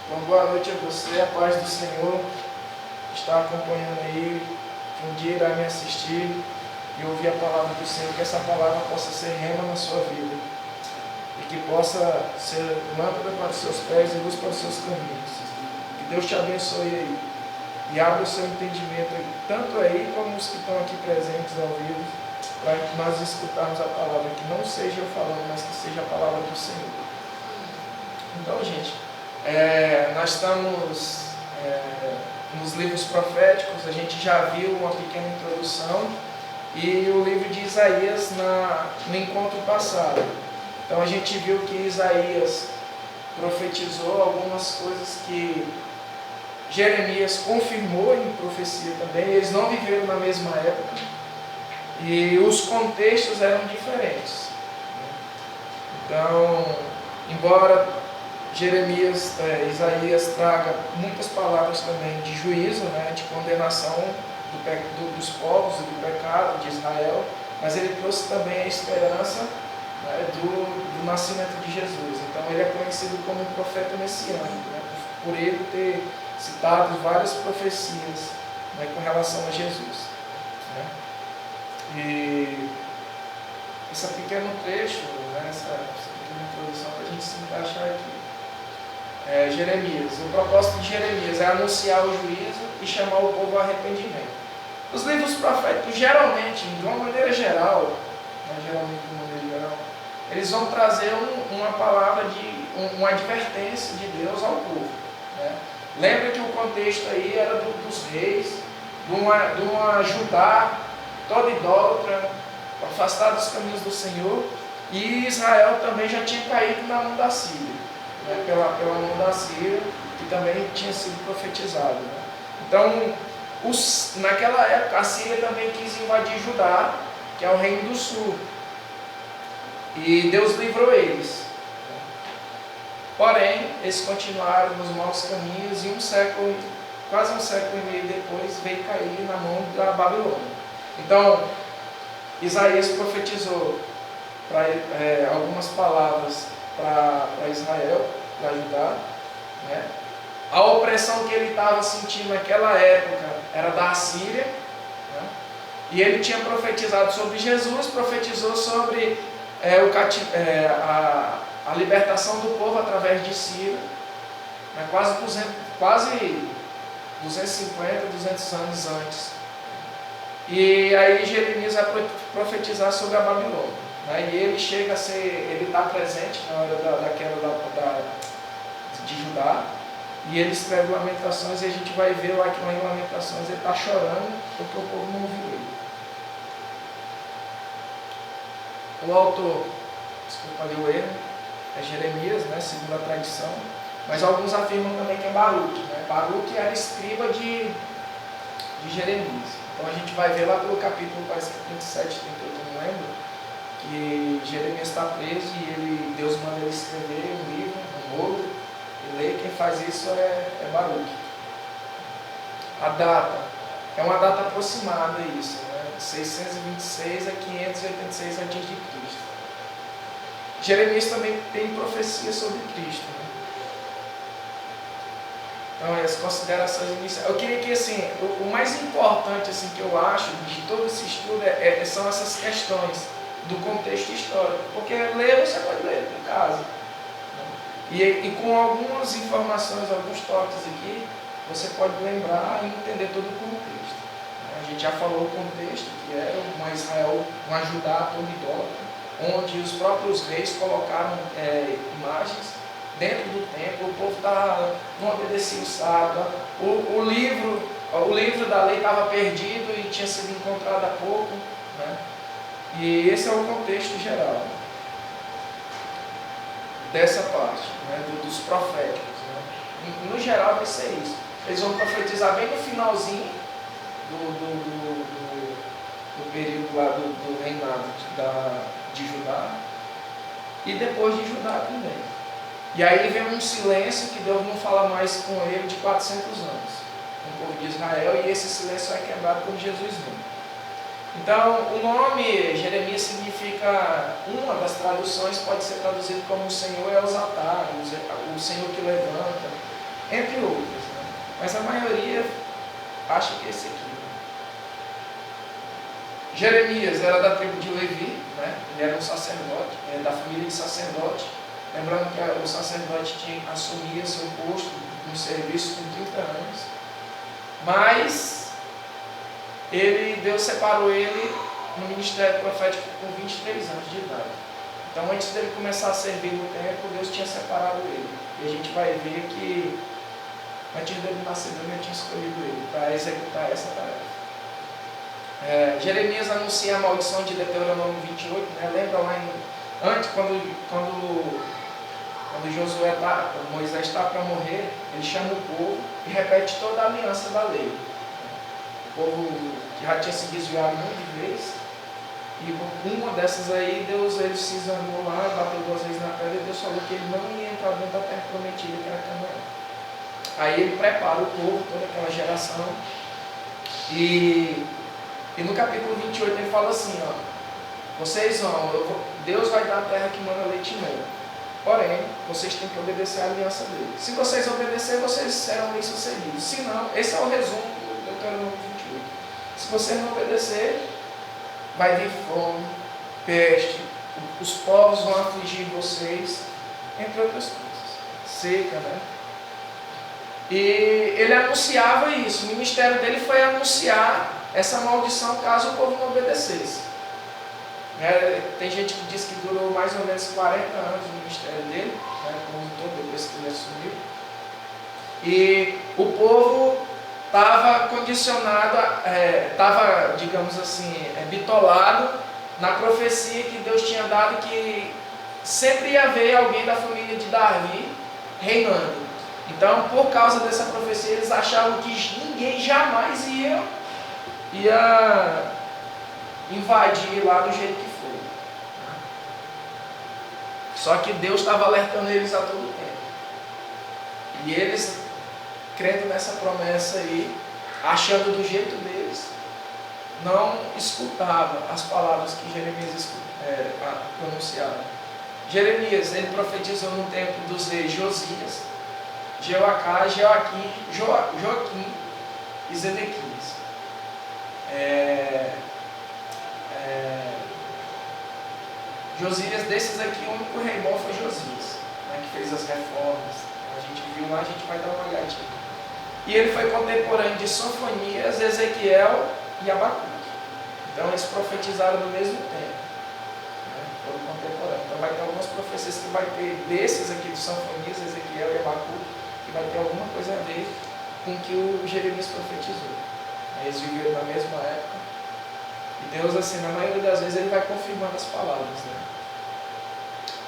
Então, boa noite a você, a paz do Senhor está acompanhando aí, que um dia irá me assistir e ouvir a palavra do Senhor, que essa palavra possa ser rema na sua vida e que possa ser lâmpada para os seus pés e luz para os seus caminhos. Que Deus te abençoe aí e abra o seu entendimento, tanto aí como os que estão aqui presentes ao vivo, para que nós escutarmos a palavra, que não seja eu falando, mas que seja a palavra do Senhor. Então, gente, nós estamos nos livros proféticos. A gente já viu uma pequena introdução e o livro de Isaías no encontro passado. Então a gente viu que Isaías profetizou algumas coisas que Jeremias confirmou em profecia também. Eles não viveram na mesma época e os contextos eram diferentes. Então, embora Isaías traga muitas palavras também de juízo, de condenação dos povos e do pecado de Israel, mas ele trouxe também a esperança do nascimento de Jesus. Então ele é conhecido como um profeta messiânico, por ele ter citado várias profecias com relação a Jesus. E esse pequeno trecho, essa pequena introdução para a gente se encaixar aqui. Jeremias. O propósito de Jeremias é anunciar o juízo e chamar o povo ao arrependimento. Os livros proféticos, geralmente, de uma maneira geral, eles vão trazer uma palavra uma advertência de Deus ao povo. Lembra que o contexto aí era dos reis, de uma Judá toda idólatra, afastada dos caminhos do Senhor, e Israel também já tinha caído na mão da Síria. Pela mão da Síria, que também tinha sido profetizado. Então, naquela época, a Síria também quis invadir Judá, que é o reino do sul, e Deus livrou eles. Porém, eles continuaram nos maus caminhos e quase um século e meio depois, veio cair na mão da Babilônia. Então, Isaías profetizou algumas palavras para Israel, para Judá. A opressão que ele estava sentindo naquela época era da Assíria, e ele tinha profetizado sobre Jesus, profetizou sobre a libertação do povo através de Ciro, quase 250, 200 anos antes. E aí Jeremias vai profetizar sobre a Babilônia. E ele chega a ser, ele está presente na hora da queda de Judá, e ele escreve Lamentações, e a gente vai ver lá em Lamentações ele está chorando porque o povo não ouviu ele. O autor, desculpa ali o erro, é Jeremias, segundo a tradição, mas alguns afirmam também que é Baruque. Baruque era escriba de Jeremias. Então a gente vai ver lá pelo capítulo, parece que 37, 38, não lembro, que Jeremias está preso e Deus manda ele escrever um livro, um outro, e ler. Quem faz isso é Baruque. A data é uma data aproximada isso, 626 a 586 a.C. Jeremias também tem profecia sobre Cristo. Então, as considerações iniciais. Eu queria que, o mais importante que eu acho de todo esse estudo são essas questões do contexto histórico, porque ler você pode ler em casa, e com algumas informações, alguns toques aqui, você pode lembrar e entender todo o contexto. A gente já falou o contexto, que era uma Israel, uma Judá toda idólatra, onde os próprios reis colocaram imagens dentro do templo, o povo não obedecia o sábado, o livro da lei estava perdido e tinha sido encontrado há pouco, E esse é o contexto geral dessa parte, dos proféticos. No geral vai ser isso. Eles vão profetizar bem no finalzinho do período lá do reinado de Judá, e depois de Judá também. E aí vem um silêncio que Deus não fala mais com ele de 400 anos, com o povo de Israel, e esse silêncio é quebrado quando Jesus vem. Então, o nome Jeremias significa, uma das traduções pode ser traduzido como o Senhor é os altares, o Senhor que levanta. entre outros, né? Mas a maioria acha que é esse aqui. Né? Jeremias era da tribo de Levi, né? Ele era um sacerdote, da família de sacerdote. Lembrando que o sacerdote assumia seu posto no serviço com 30 anos. Mas Deus separou ele no ministério profético com 23 anos de idade. Então, antes dele começar a servir no templo, Deus tinha separado ele. E a gente vai ver que antes dele nascer, Deus já tinha escolhido ele para executar essa tarefa. Jeremias anuncia a maldição de Deuteronômio 28, né? Lembra lá antes, quando Moisés está para morrer, ele chama o povo e repete toda a aliança da lei. O povo que já tinha se desviado um monte de vezes, e uma dessas aí, ele se zangou lá, bateu 2 vezes na pedra, e Deus falou que ele não ia entrar dentro da terra prometida, que era Canaã. Aí ele prepara o povo, toda aquela geração, e no capítulo 28 ele fala assim, ó, vocês Deus vai dar a terra que manda leite e mel. Porém, vocês têm que obedecer à aliança dele. Se vocês obedecerem, vocês serão bem-sucedidos. Se não, esse é o resumo do Deuteronômio 28. Se vocês não obedecer, vai vir fome, peste, os povos vão afligir vocês, entre outras coisas. Seca, né? E ele anunciava isso. O ministério dele foi anunciar essa maldição caso o povo não obedecesse. Tem gente que diz que durou mais ou menos 40 anos o ministério dele, né, como todo, depois que ele assumiu. E o povo estava condicionado, estava, digamos assim, bitolado na profecia que Deus tinha dado que sempre ia haver alguém da família de Davi reinando. Então, por causa dessa profecia, eles achavam que ninguém jamais ia invadir lá do jeito que foi. Só que Deus estava alertando eles a todo tempo. E eles, crendo nessa promessa aí, achando do jeito deles, não escutavam as palavras que Jeremias pronunciava. Jeremias, ele profetizou no tempo dos reis Josias, Jeoacás, Joaquim e Zedequias. Josias, desses aqui, o único rei bom foi Josias, né, que fez as reformas. A gente viu lá, a gente vai dar uma olhadinha. E ele foi contemporâneo de Sofonias, Ezequiel e Abacuque. Então eles profetizaram no mesmo tempo, né, foram contemporâneos. Então vai ter algumas profecias que vai ter desses aqui de Sofonias, Ezequiel e Abacuque, que vai ter alguma coisa a ver com o que o Jeremias profetizou. Eles viveram na mesma época. E Deus, assim, na maioria das vezes, Ele vai confirmando as palavras, né?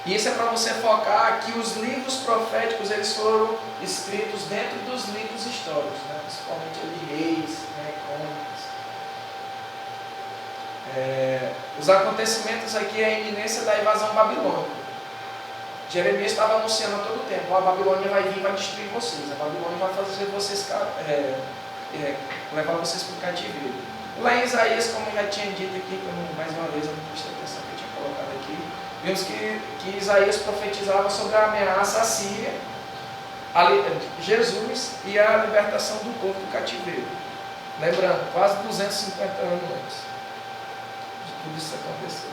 E isso é para você focar que os livros proféticos, eles foram escritos dentro dos livros históricos, né? Principalmente de reis, né? Crônicas. Os acontecimentos aqui é a iminência da invasão babilônica. Jeremias estava anunciando a todo tempo, a Babilônia vai vir e vai destruir vocês, a Babilônia vai fazer vocês levar vocês para o cativeiro. Lá em Isaías, como eu já tinha dito aqui, mais uma vez eu não prestei atenção que eu tinha colocado aqui, vimos que Isaías profetizava sobre a ameaça à Síria, Jesus e a libertação do povo do cativeiro. Lembrando, quase 250 anos antes de tudo isso acontecer.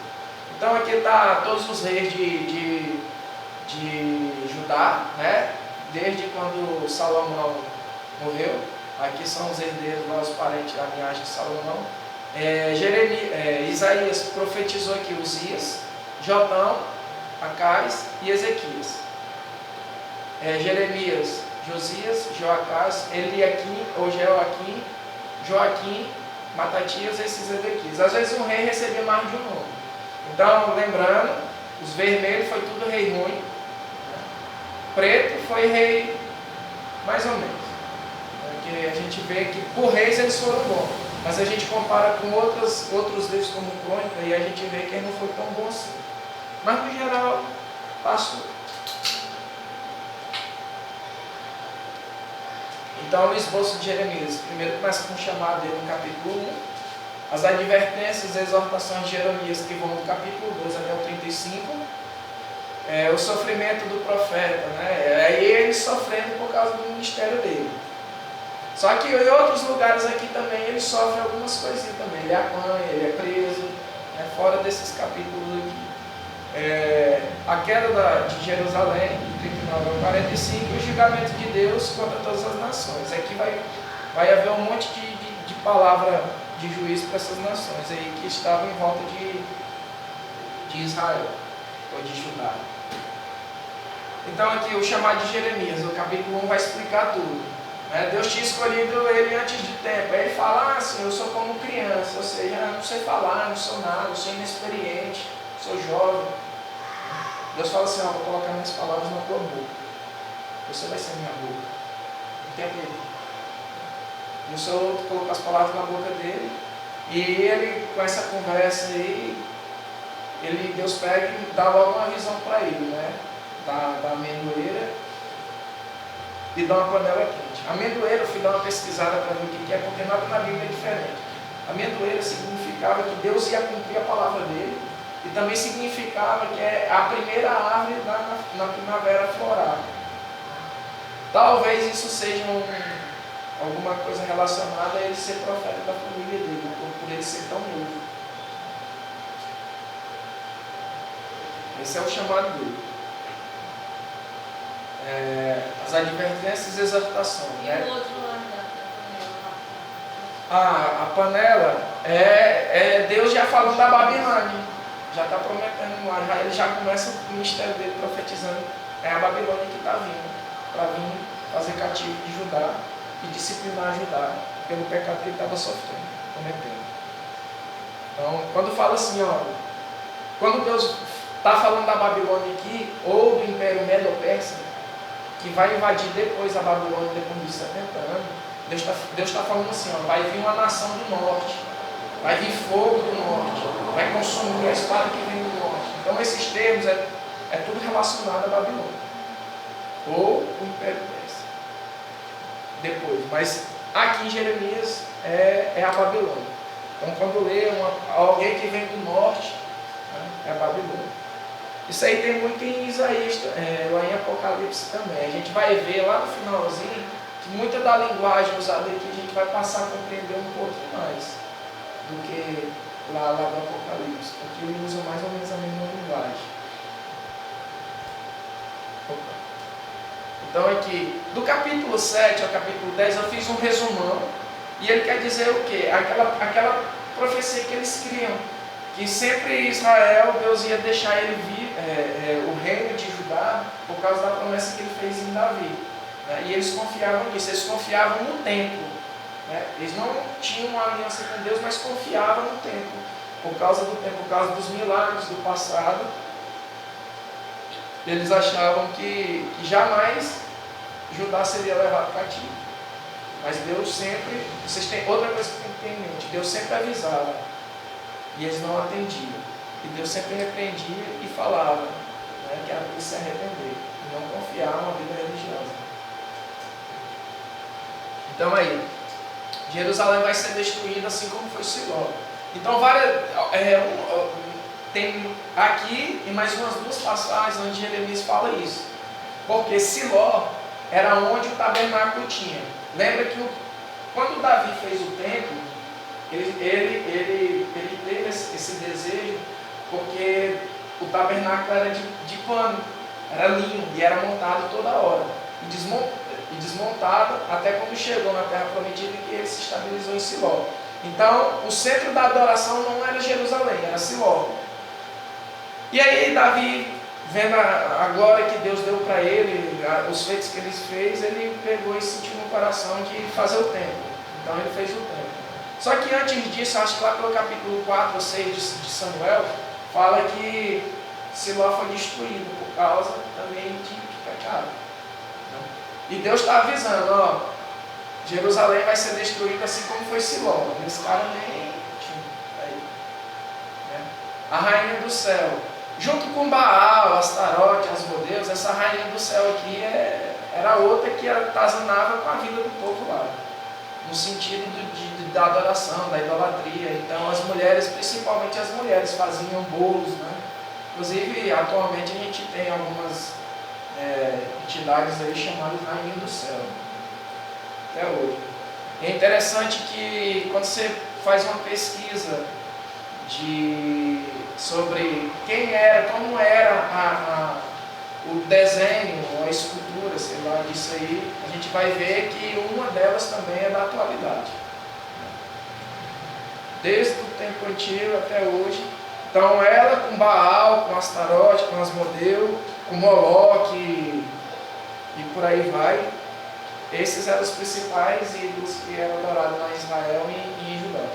Então aqui está todos os reis de Judá, né? Desde quando Salomão morreu. Aqui são os herdeiros, lá, os parentes da linhagem de Salomão. Isaías profetizou aqui Uzias, Jotão, Acás e Ezequias. Jeremias, Josias, Joacás, Eliaquim ou Jeoaquim, Joaquim, Matatias e esses Ezequias. Às vezes um rei recebia mais de um nome. Então, lembrando, os vermelhos foi tudo rei ruim, né? Preto foi rei mais ou menos. Porque a gente vê que por reis eles foram bons, mas a gente compara com outros livros como Crônica e a gente vê que ele não foi tão bom assim. Mas no geral, passou. Então o esboço de Jeremias, primeiro começa com o chamado dele no capítulo 1, as advertências e exortações de Jeremias que vão do capítulo 2 até o 35, o sofrimento do profeta, né? Aí ele sofrendo por causa do ministério dele. Só que em outros lugares aqui também ele sofre algumas coisinhas também. Ele apanha, ele é preso, né? Fora desses capítulos aqui. A queda de Jerusalém, de 39 ao 45, e o julgamento de Deus contra todas as nações. Aqui vai haver um monte de palavra de juízo para essas nações aí que estavam em volta de Israel, ou de Judá. Então aqui o chamado de Jeremias, o capítulo 1 vai explicar tudo. Né? Deus tinha escolhido ele antes de tempo. Aí ele fala, assim, eu sou como criança, ou seja, eu não sei falar, não sou nada, eu sou inexperiente, sou jovem. Deus fala assim, vou colocar minhas palavras na tua boca. Você vai ser minha boca. O tempo dele. E o Senhor colocou as palavras na boca dele. E ele, com essa conversa aí, Deus pega e dá logo uma visão para ele, né? Da amendoeira e dá uma panela quente. Amendoeira, eu fui dar uma pesquisada para ver o que é, porque nada na Bíblia é diferente. Amendoeira significava que Deus ia cumprir a palavra dele. E também significava que é a primeira árvore na primavera floral. Talvez isso seja alguma coisa relacionada a ele ser profeta da família dele, por ele ser tão novo. Esse é o chamado dele. As advertências e exortações. E né? o outro lado da panela? A panela Deus já falando da Babilônia. Já está prometendo lá, ele já começa o ministério dele profetizando. É a Babilônia que está vindo, para vir fazer cativo de Judá e disciplinar Judá pelo pecado que ele estava sofrendo, cometendo. Então, quando fala assim, quando Deus está falando da Babilônia aqui, ou do Império Medo-Persa, que vai invadir depois a Babilônia, depois de 70 anos, Deus está falando assim, vai vir uma nação do norte. Vai vir fogo do norte, vai consumir a espada que vem do norte. Então esses termos é tudo relacionado à Babilônia. Ou o Império Persa. Depois. Mas aqui em Jeremias é a Babilônia. Então quando lê alguém que vem do norte, né, é a Babilônia. Isso aí tem muito em Isaías, lá em Apocalipse também. A gente vai ver lá no finalzinho que muita da linguagem usada aqui a gente vai passar a compreender um pouquinho mais do que lá do Apocalipse, porque ele usa mais ou menos a mesma linguagem. Então aqui, do capítulo 7 ao capítulo 10 eu fiz um resumão, e ele quer dizer o quê? Aquela profecia que eles criam, que sempre Israel, Deus ia deixar ele vir, o reino de Judá, por causa da promessa que ele fez em Davi. Né? E eles confiavam nisso, eles confiavam no templo. Eles não tinham uma aliança com Deus, mas confiavam no templo, por causa do templo, por causa dos milagres do passado. Eles achavam que jamais Judá seria levado cativo. Mas Deus sempre, vocês têm outra coisa que tem que ter em mente, Deus sempre avisava, e eles não atendiam. E Deus sempre repreendia e falava, que era para se arrepender, e não confiar numa vida religiosa. Então aí, Jerusalém vai ser destruída assim como foi Siló. Então tem aqui e mais umas duas passagens onde Jeremias fala isso. Porque Siló era onde o tabernáculo tinha. Lembra que quando Davi fez o templo, ele teve esse desejo porque o tabernáculo era de pano, era linho e era montado toda hora. E desmontado até quando chegou na terra prometida, que ele se estabilizou em Siló. Então o centro da adoração não era Jerusalém, era Siló. E aí Davi, vendo a glória que Deus deu para ele, os feitos que ele fez, ele pegou e sentiu no coração de fazer o templo. Então ele fez o templo. Só que antes disso, acho que lá pelo capítulo 4 ou 6 de Samuel, fala que Siló foi destruído por causa também de pecado. E Deus está avisando, Jerusalém vai ser destruída assim como foi Siló. Esse cara nem aí, né? A rainha do céu, junto com Baal, Astarote, Asmodeus, essa rainha do céu aqui era outra que atazanava com a vida do povo lá, no sentido da adoração, da idolatria. Então as mulheres, principalmente as mulheres, faziam bolos, né? Inclusive, atualmente a gente tem algumas entidades aí chamadas Rainha do Céu, até hoje. E é interessante que quando você faz uma pesquisa sobre quem era, como era o desenho, a escultura, sei lá, disso aí, a gente vai ver que uma delas também é da atualidade. Desde o tempo antigo até hoje. Então ela com Baal, com Astarote, com Asmodeu, com Moloque e por aí vai. Esses eram os principais ídolos que eram adorados lá em Israel e em Judá.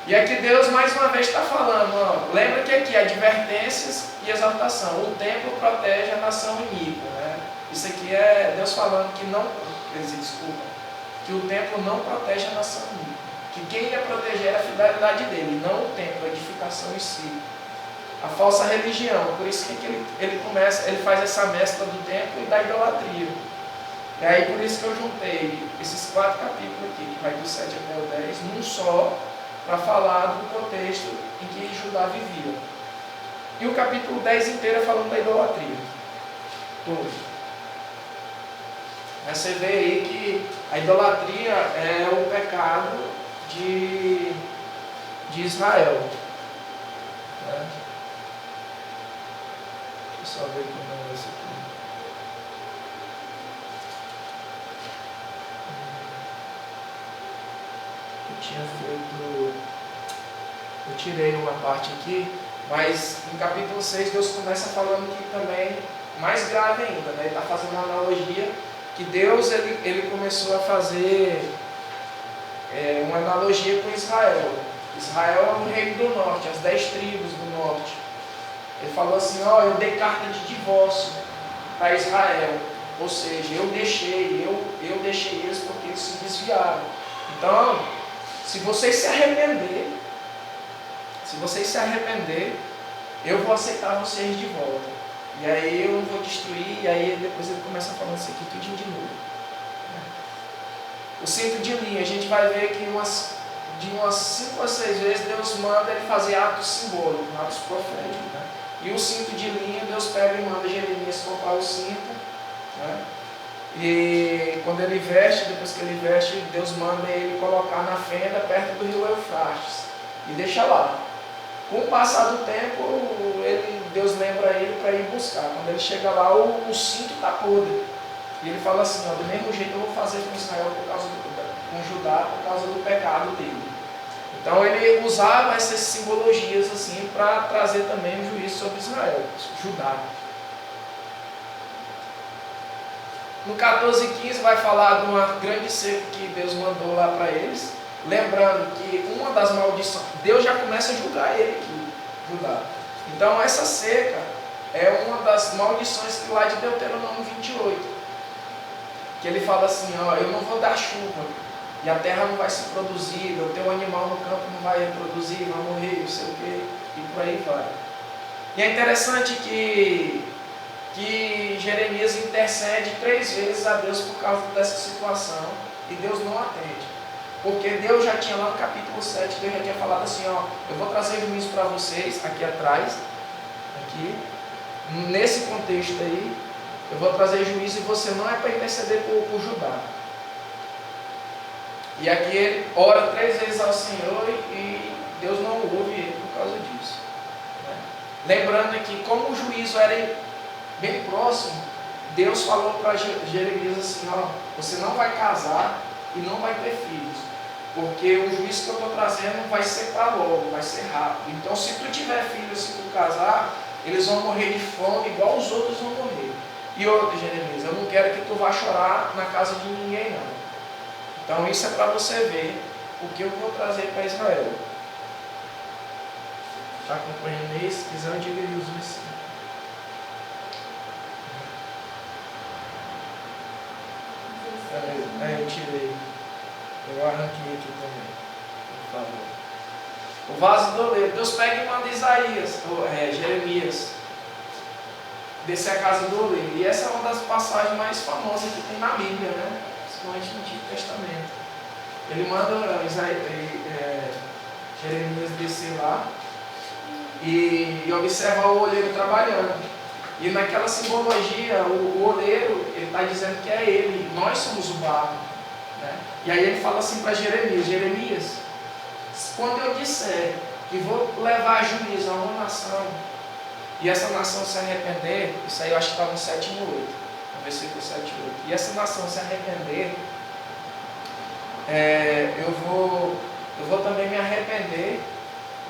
E aqui Deus mais uma vez está falando, ó, lembra que aqui advertências e exaltação. O templo protege a nação iníqua, né? Isso aqui é Deus falando que não, que o templo não protege a nação iníqua. Que quem ia proteger era a fidelidade dele, não o templo, a edificação em si. A falsa religião. Por isso que ele faz essa mescla do templo e da idolatria. E aí por isso que eu juntei esses 4 capítulos aqui, que vai do 7 até o 10, num só, para falar do contexto em que Judá vivia. E o capítulo 10 inteiro é falando da idolatria. Todo. Mas você vê aí que a idolatria é o pecado de Israel. Né? Deixa eu só ver como é isso aqui. Eu tirei uma parte aqui, mas no capítulo 6 Deus começa falando que também, mais grave ainda, né? Ele está fazendo uma analogia, que Deus ele começou a fazer uma analogia com Israel. Israel é o reino do norte, as 10 tribos do norte. Ele falou assim, ó, eu dei carta de divórcio para Israel, ou seja, eu deixei eles porque eles se desviaram. Então, se vocês se arrepender, eu vou aceitar vocês de volta. E aí eu não vou destruir, e aí depois ele começa falando isso aqui tudinho de novo. O cinto de linha, a gente vai ver que de umas 5 a 6 vezes Deus manda ele fazer atos simbólicos, atos proféticos. Né? E o cinto de linha, Deus pega e manda Jeremias comprar o cinto. Né? E quando ele veste, depois que ele veste, Deus manda ele colocar na fenda perto do rio Eufrates e deixa lá. Com o passar do tempo, Deus lembra ele para ir buscar. Quando ele chega lá, o cinto está podre. E ele fala assim, ó, do mesmo jeito eu vou fazer com Israel com Judá por causa do pecado dele. Então ele usava essas simbologias assim para trazer também um juízo sobre Israel, Judá. No 14 e 15 vai falar de uma grande seca que Deus mandou lá para eles. Lembrando que uma das maldições, Deus já começa a julgar ele aqui, Judá. Então essa seca é uma das maldições que lá de Deuteronômio 28. Que ele fala assim, ó, eu não vou dar chuva, e a terra não vai se produzir, o teu animal no campo não vai reproduzir, vai morrer, não sei o quê, e por aí vai. E é interessante que Jeremias intercede 3 vezes a Deus por causa dessa situação, e Deus não atende. Porque Deus já tinha lá no capítulo 7, Deus já tinha falado assim, ó, eu vou trazer juízo para vocês, aqui atrás, aqui, nesse contexto aí, eu vou trazer juízo e você não é para interceder por Judá. E aqui ele ora 3 vezes ao Senhor e Deus não ouve ele por causa disso. Né? Lembrando que como o juízo era bem próximo, Deus falou para Jeremias assim, ó, você não vai casar e não vai ter filhos, porque o juízo que eu estou trazendo vai ser para logo, vai ser rápido. Então se tu tiver filhos, se tu casar, eles vão morrer de fome igual os outros vão morrer. E outra, Jeremias, eu não quero que tu vá chorar na casa de ninguém não. Então isso é para você ver o que eu vou trazer para Israel. Está acompanhando aí? Se quiser eu digo aí os versículos. Eu tirei. Eu arranquei aqui também. Por favor. O vaso do oleiro. Deus pega e manda Jeremias descer a casa do oleiro. E essa é uma das passagens mais famosas que tem na Bíblia, né? Principalmente no Antigo Testamento. Ele manda Jeremias descer lá. e observa o oleiro trabalhando. E naquela simbologia, o oleiro, ele está dizendo que é ele, nós somos o barro. Né? E aí ele fala assim para Jeremias: Jeremias, quando eu disser que vou levar juízo a uma nação, e essa nação se arrepender, isso aí eu acho que está no 7:8, no versículo 7:8, e essa nação se arrepender, eu vou também me arrepender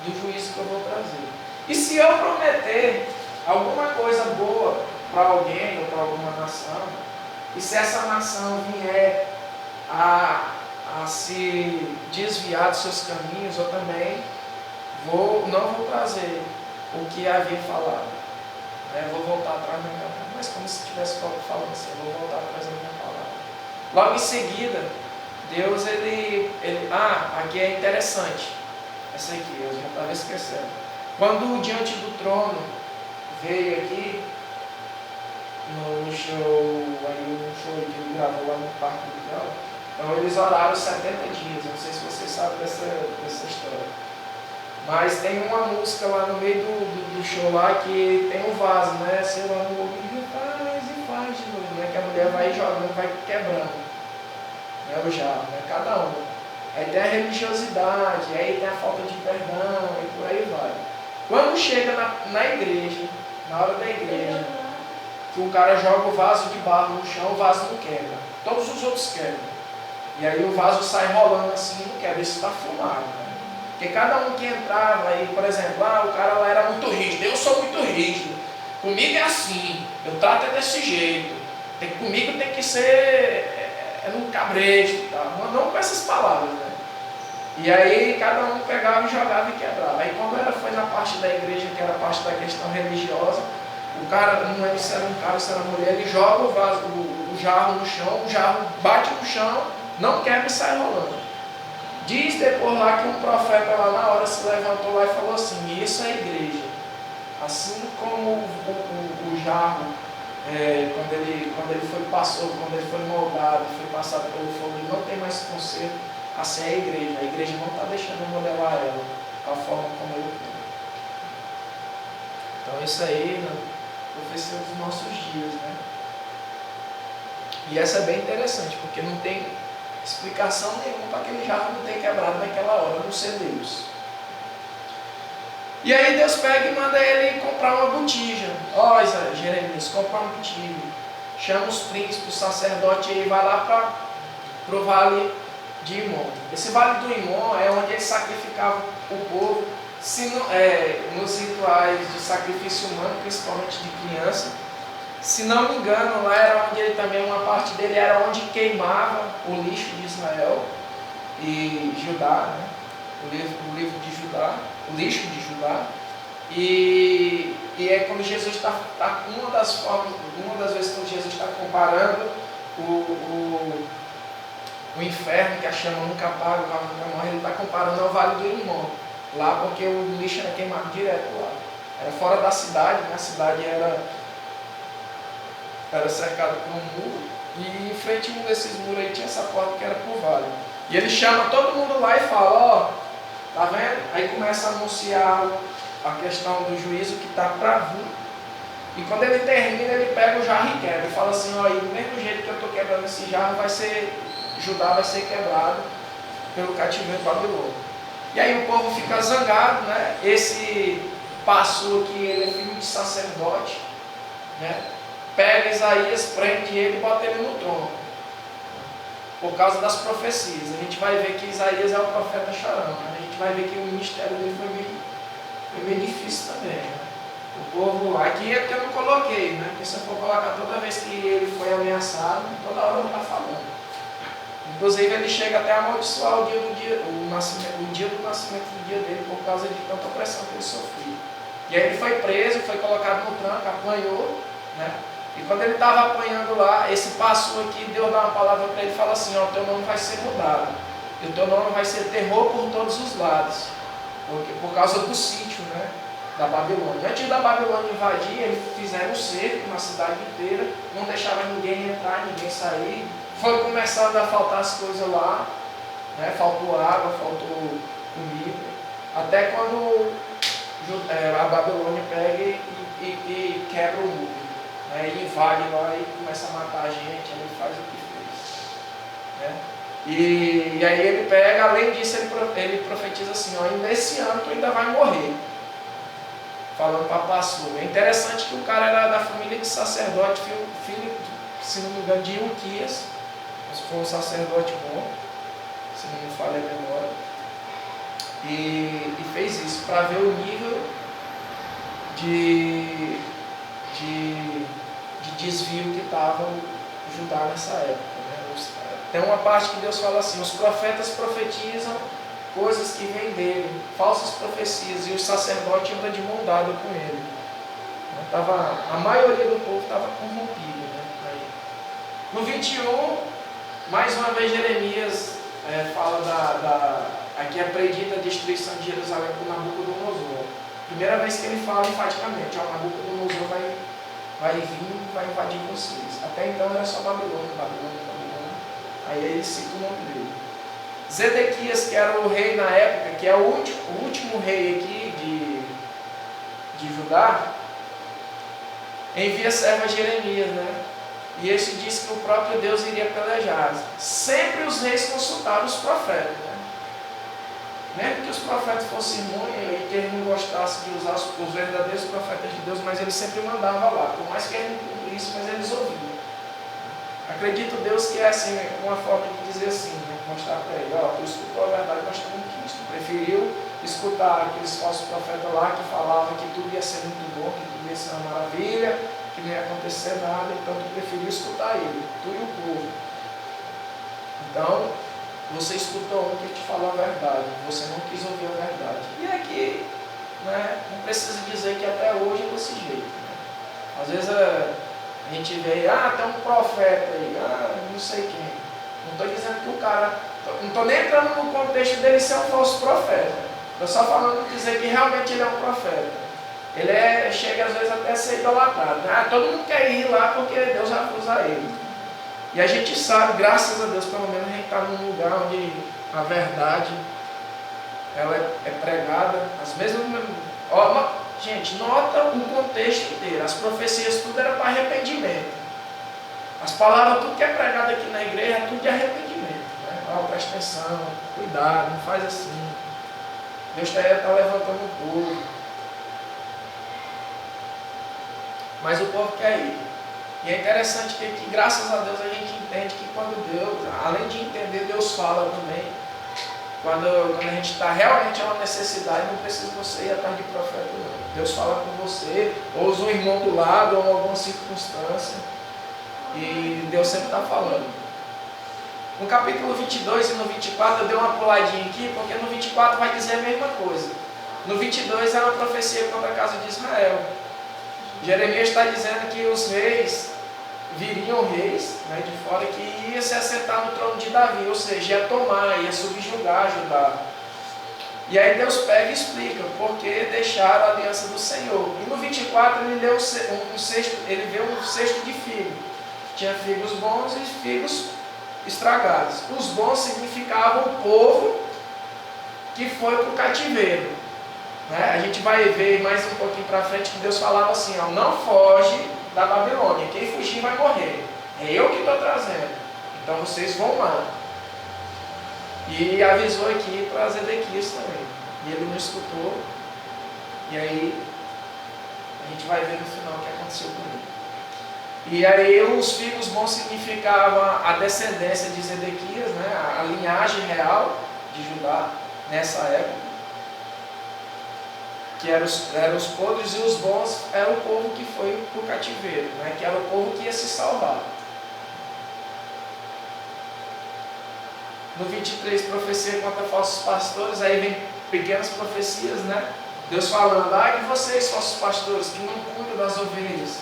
do juízo que eu vou trazer. E se eu prometer alguma coisa boa para alguém ou para alguma nação, e se essa nação vier a se desviar dos seus caminhos, eu também não vou trazer o que havia falado. Vou voltar atrás da minha palavra. Mas como se estivesse falando assim, eu vou voltar atrás da minha palavra. Logo em seguida, Deus, aqui é interessante. Essa aqui, eu já estava esquecendo. Quando diante do trono veio aqui, no show que ele gravou lá no Parque do Leão, então eles oraram 70 dias. Não sei se vocês sabem dessa história. Mas tem uma música lá no meio do show lá que tem um vaso, né? Sei lá, no ouvido, faz de novo, né? Que a mulher vai jogando, vai quebrando, né? O jarro, né? Cada um. Aí tem a religiosidade, aí tem a falta de perdão, e por aí vai. Quando chega na igreja, na hora da igreja, que o cara joga o vaso de barro no chão, o vaso não quebra. Todos os outros quebram. E aí o vaso sai rolando assim e não quebra. Isso está fumado, né? Porque cada um que entrava aí, por exemplo, o cara lá era muito rígido, eu sou muito rígido, comigo é assim, eu trato desse jeito, comigo tem que ser no cabresto, tá? Não com essas palavras, né? E aí cada um pegava e jogava e quebrava. Aí quando foi na parte da igreja, que era a parte da questão religiosa, o cara, não lembro se era um cara ou se era uma mulher, ele joga o vaso, o jarro no chão, o jarro bate no chão, não quebra e sai rolando. Diz depois lá que um profeta lá na hora se levantou lá e falou assim: isso é a igreja. Assim como o jarro, quando ele foi moldado, foi passado pelo fogo, ele não tem mais conserto, assim é a igreja. A igreja não está deixando eu modelar ela da forma como eu quero. Então isso aí, né, profecia dos nossos dias, né? E essa é bem interessante, porque não tem explicação nenhuma para aquele jarro não ter quebrado naquela hora, não ser Deus. E aí Deus pega e manda ele comprar uma botija. Jeremias, compra uma botija. Chama os príncipes, o sacerdote, e vai lá para o vale de Imon. Esse vale do Imon é onde eles sacrificavam o povo, nos rituais de sacrifício humano, principalmente de criança. Se não me engano, lá era onde ele também, uma parte dele era onde queimava o lixo de Israel e Judá, né? o livro de Judá, o lixo de Judá. E é quando Jesus está uma das vezes quando Jesus está comparando o inferno, que a chama nunca apaga, o carro nunca morre, ele está comparando ao Vale do Imon, lá porque o lixo era queimado direto lá. Era fora da cidade, né? A cidade era cercado por um muro, e em frente a um desses muros aí tinha essa porta que era pro vale. E ele chama todo mundo lá e fala: tá vendo? Aí começa a anunciar a questão do juízo que está para vir. E quando ele termina, ele pega o jarro e quebra. E fala assim: e do mesmo jeito que eu estou quebrando esse jarro, Judá vai ser quebrado pelo cativeiro babilônico. E aí o povo fica zangado, né? Esse passou aqui, ele é filho de sacerdote, né? Pega Isaías, prende ele e bota ele no trono, por causa das profecias. A gente vai ver que Isaías é o profeta chorão, né? A gente vai ver que o ministério dele foi meio difícil também, né? O povo, aqui é porque eu não coloquei, né? Porque se eu for colocar toda vez que ele foi ameaçado, toda hora ele está falando. Inclusive ele chega até a amaldiçoar o dia do nascimento do dia dele, por causa de tanta pressão que ele sofria. E aí ele foi preso, foi colocado no tranco, apanhou, né? E quando ele estava apanhando lá, esse passou aqui, Deus dá uma palavra para ele e fala assim: teu nome vai ser mudado, e o teu nome vai ser terror por todos os lados, por causa do sítio, né, da Babilônia. Antes da Babilônia invadir, eles fizeram um cerco na cidade inteira, não deixava ninguém entrar, ninguém sair. Foi começando a faltar as coisas lá, né? Faltou água, faltou comida, até quando a Babilônia pega e quebra o muro, né? Ele invade lá e começa a matar a gente, ele faz o que fez, né? E aí ele pega, além disso, ele profetiza assim, ó, nesse ano tu ainda vai morrer. Falando para pastor. É interessante que o cara era da família de sacerdote, filho, se não me engano, de Ilquias. Mas foi um sacerdote bom, se não me falha a memória. E fez isso para ver o nível de desvio que estava Judá nessa época, né? Tem uma parte que Deus fala assim: os profetas profetizam coisas que vêm dele, falsas profecias, e o sacerdote anda de mão dada com ele. A maioria do povo estava corrompido, né? Aí. No 21, mais uma vez Jeremias fala aqui é predita a destruição de Jerusalém por Nabucodonosor. Primeira vez que ele fala enfaticamente: ó, Nabucodonosor vai vir e vai invadir vocês. Até então era só Babilônia. Aí ele cita o nome dele. Zedequias, que era o rei na época, que é o último rei aqui de Judá, envia servo a Jeremias, né? E esse disse que o próprio Deus iria pelejar. Sempre os reis consultaram os profetas, né? Mesmo que os profetas fossem ruins e que ele não gostasse de usar os verdadeiros profetas de Deus, mas ele sempre mandava lá, por mais que ele não cumprisse, mas eles ouviam. Acredito Deus que é assim, uma forma de dizer assim, né? Mostrar para ele: ó, tu escutou a verdade, mas tu não quis. Tu preferiu escutar aqueles falsos profetas lá que falavam que tudo ia ser muito bom, que tudo ia ser uma maravilha, que não ia acontecer nada, então tu preferiu escutar ele, tu e o povo. Então, você escutou um que te falou a verdade, você não quis ouvir a verdade. E aqui, né, não precisa dizer que até hoje é desse jeito, né? Às vezes a gente vê, tem um profeta aí, não sei quem. Não estou dizendo que o cara, não estou nem entrando no contexto dele ser um falso profeta. Estou só falando de dizer que realmente ele é um profeta. Ele chega às vezes até a ser idolatrado, né? Todo mundo quer ir lá porque Deus vai usar ele. E a gente sabe, graças a Deus, pelo menos a gente está num lugar onde a verdade ela é pregada, as mesmas. Gente, nota o contexto inteiro. As profecias tudo era para arrependimento. As palavras, tudo que é pregado aqui na igreja, é tudo de arrependimento, né? Presta atenção, cuidado, não faz assim. Deus está levantando o povo. Mas o povo quer ir. E é interessante que graças a Deus, a gente entende que quando Deus, além de entender, Deus fala também. Quando a gente está realmente a uma necessidade, não precisa você ir atrás de profeta, não. Deus fala com você, ou usa um irmão do lado, ou alguma circunstância. E Deus sempre está falando. No capítulo 22 e no 24 eu dei uma puladinha aqui, porque no 24 vai dizer a mesma coisa. No 22 é uma profecia contra a casa de Israel. Jeremias está dizendo que os reis viriam reis, né, de fora, que ia se assentar no trono de Davi, ou seja, ia tomar, ia subjugar Judá. E aí Deus pega e explica por que deixaram a aliança do Senhor. E no 24 ele leu ele vê um cesto de figos. Tinha figos bons e figos estragados. Os bons significavam o povo que foi para o cativeiro, né? A gente vai ver mais um pouquinho para frente que Deus falava assim: ó, não foge da Babilônia, quem fugir vai morrer. É eu que estou trazendo, então vocês vão lá. E avisou aqui para Zedequias também. E ele não escutou. E aí a gente vai ver no final o que aconteceu com ele. E aí os figos bons significavam a descendência de Zedequias, né? A linhagem real de Judá nessa época. Que eram os podres, e os bons eram o povo que foi para o cativeiro, né? Que era o povo que ia se salvar. No 23, profecia contra falsos pastores, aí vem pequenas profecias, né? Deus falando: ai de vocês, falsos pastores, que não cuidam das ovelhas,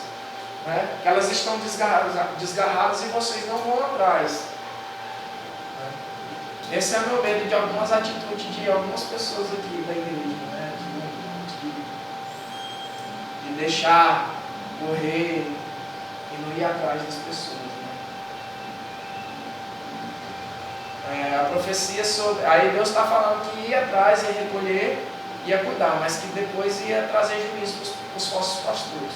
né? Que elas estão desgarradas e vocês não vão atrás. Esse é o meu medo de algumas atitudes de algumas pessoas aqui da igreja, né? De deixar correr e não ir atrás das pessoas, né? A profecia sobre... Aí Deus está falando que ir atrás e recolher ia cuidar, mas que depois ia trazer juízo para os falsos pastores.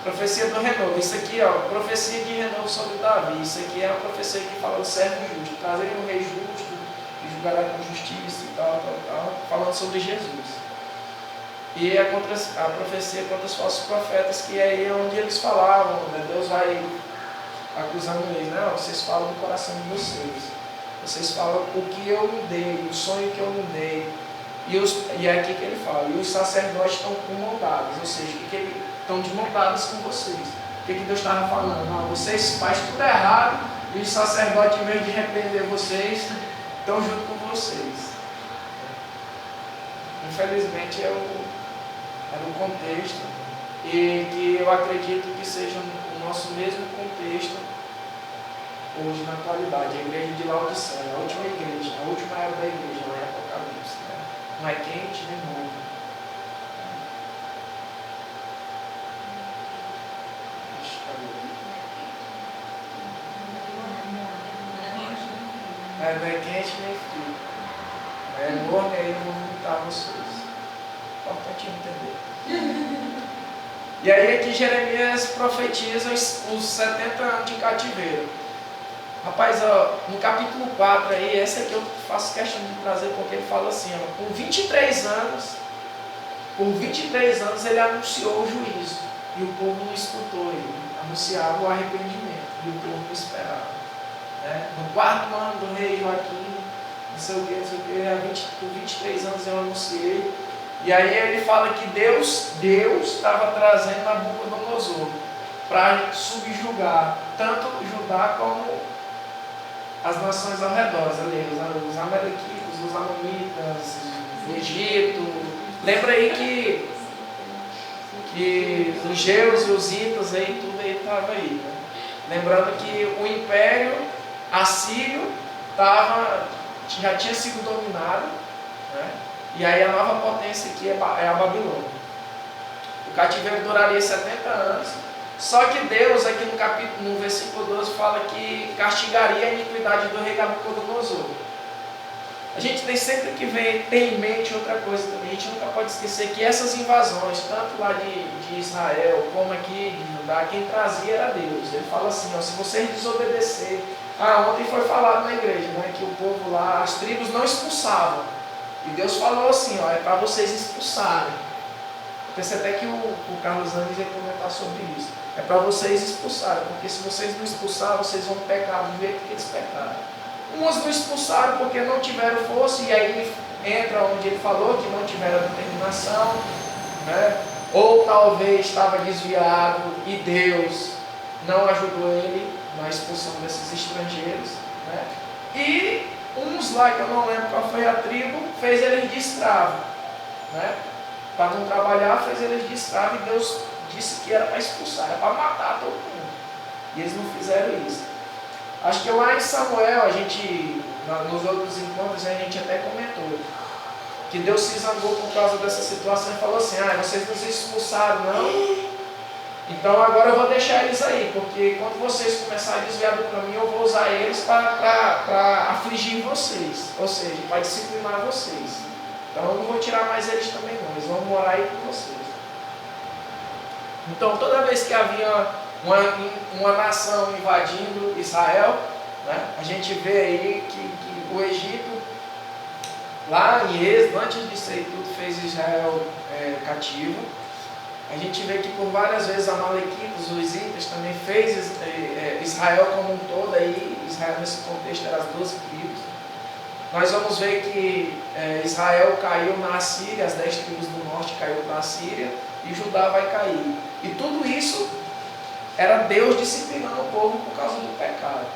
Profecia do renovo. Isso aqui, ó, profecia de renovo sobre Davi. Isso aqui é a profecia que fala do servo justo. Trazer um rei justo, que julgará com justiça e tal, falando sobre Jesus. E a profecia contra os falsos profetas, que aí é onde eles falavam, né? Deus vai acusando eles, não, vocês falam do coração de vocês falam o que eu não dei, o sonho que eu não dei, e é aqui que ele fala, e os sacerdotes estão montados, ou seja, estão desmontados com vocês. O que Deus estava falando? Não, vocês fazem tudo errado, e os sacerdotes, em vez de repreender vocês, estão junto com vocês. Infelizmente é o contexto, e que eu acredito que seja o nosso mesmo contexto hoje na atualidade. A igreja de Laodiceia, a última igreja, a última era da igreja, lá em Apocalipse, né? Não é quente nem morno. Não é quente nem frio. É morno e aí eu vou vomitar vocês. Importante entender. E aí aqui Jeremias profetiza os 70 anos de cativeiro. Rapaz, ó, no capítulo 4 aí, essa aqui eu faço questão de trazer, porque ele fala assim, ó, por 23 anos ele anunciou o juízo, e o povo não escutou ele, anunciava o arrependimento, e o povo não esperava. Né? No 4º ano do rei Joaquim, não sei o que, por 23 anos eu anunciei. E aí ele fala que Deus estava trazendo Nabucodonosor para subjugar tanto Judá como as nações ao redor, ali, os amalequitas, os amonitas, o Egito. Lembra aí que os geus e os itas, aí, tudo aí estava aí. Né? Lembrando que o império assírio já tinha sido dominado, né? E aí a nova potência aqui é a Babilônia. O cativeiro duraria 70 anos. Só que Deus, aqui no versículo 12, fala que castigaria a iniquidade do rei Nabucodonosor. A gente tem sempre que ter em mente outra coisa também. A gente nunca pode esquecer que essas invasões, tanto lá de Israel como aqui de Judá, quem trazia era Deus. Ele fala assim, ó, se vocês desobedecerem. Ontem foi falado na igreja, né, que o povo lá, as tribos não expulsavam. E Deus falou assim, ó, é para vocês expulsarem. Eu pensei até que o Carlos Andes ia comentar sobre isso. É para vocês expulsarem, porque se vocês não expulsarem, vocês vão pecar do jeito que eles pecaram. Uns não expulsaram porque não tiveram força, e aí entra onde ele falou que não tiveram determinação, né? Ou talvez estava desviado e Deus não ajudou ele na expulsão desses estrangeiros, né? E uns lá, que eu não lembro qual foi a tribo, fez eles de escravo, né? Para não trabalhar, fez eles de escravo, e Deus disse que era para expulsar, era para matar todo mundo. E eles não fizeram isso. Acho que lá em Samuel, nos outros encontros, a gente até comentou que Deus se zangou por causa dessa situação e falou assim, vocês nos expulsaram, não? Então agora eu vou deixar eles aí, porque quando vocês começarem a desviar do caminho, eu vou usar eles para afligir vocês, ou seja, para disciplinar vocês. Então eu não vou tirar mais eles também não, eles vão morar aí com vocês. Então toda vez que havia uma nação invadindo Israel, né, a gente vê aí que o Egito, lá em Êxodo, antes disso aí tudo, fez Israel cativo. A gente vê que por várias vezes Amalequitas, os itas, também fez Israel como um todo, aí Israel nesse contexto era as 12 tribos. Nós vamos ver que Israel caiu na Assíria, as 10 tribos do norte caiu para a Assíria, e Judá vai cair. E tudo isso era Deus disciplinando o povo por causa do pecado.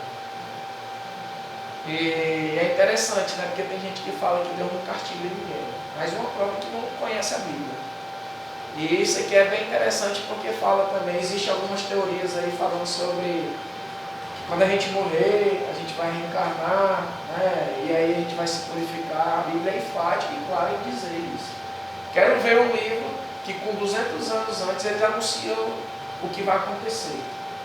E é interessante, né? Porque tem gente que fala que Deus não castiga ninguém, mas uma prova que não conhece a Bíblia. E isso aqui é bem interessante porque fala também, existem algumas teorias aí falando sobre quando a gente morrer, a gente vai reencarnar, né? E aí a gente vai se purificar. A Bíblia é enfática e clara em dizer isso. Quero ver um livro que com 200 anos antes eles anunciam o que vai acontecer,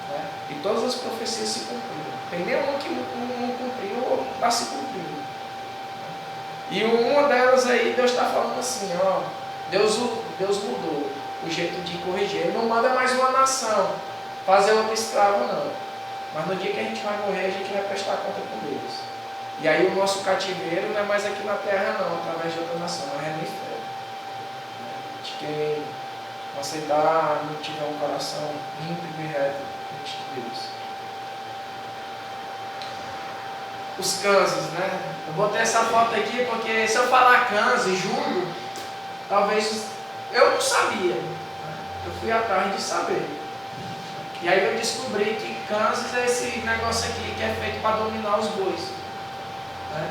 né? E todas as profecias se cumpriram. Tem nenhuma que não cumpriu ou está se cumprindo. E uma delas aí, Deus está falando assim, ó, Deus mudou o jeito de corrigir. Ele não manda mais uma nação fazer outro escravo, não. Mas no dia que a gente vai morrer, a gente vai prestar conta com Deus. E aí o nosso cativeiro não é mais aqui na terra, não, através de outra nação, é no inferno. De quem não aceitar, não tiver um coração limpo e reto diante de Deus. Os Kansas, né? Eu botei essa foto aqui porque se eu falar Kansas, julho, talvez eu não sabia. Eu fui atrás de saber. E aí eu descobri que Kansas é esse negócio aqui que é feito para dominar os bois. Né?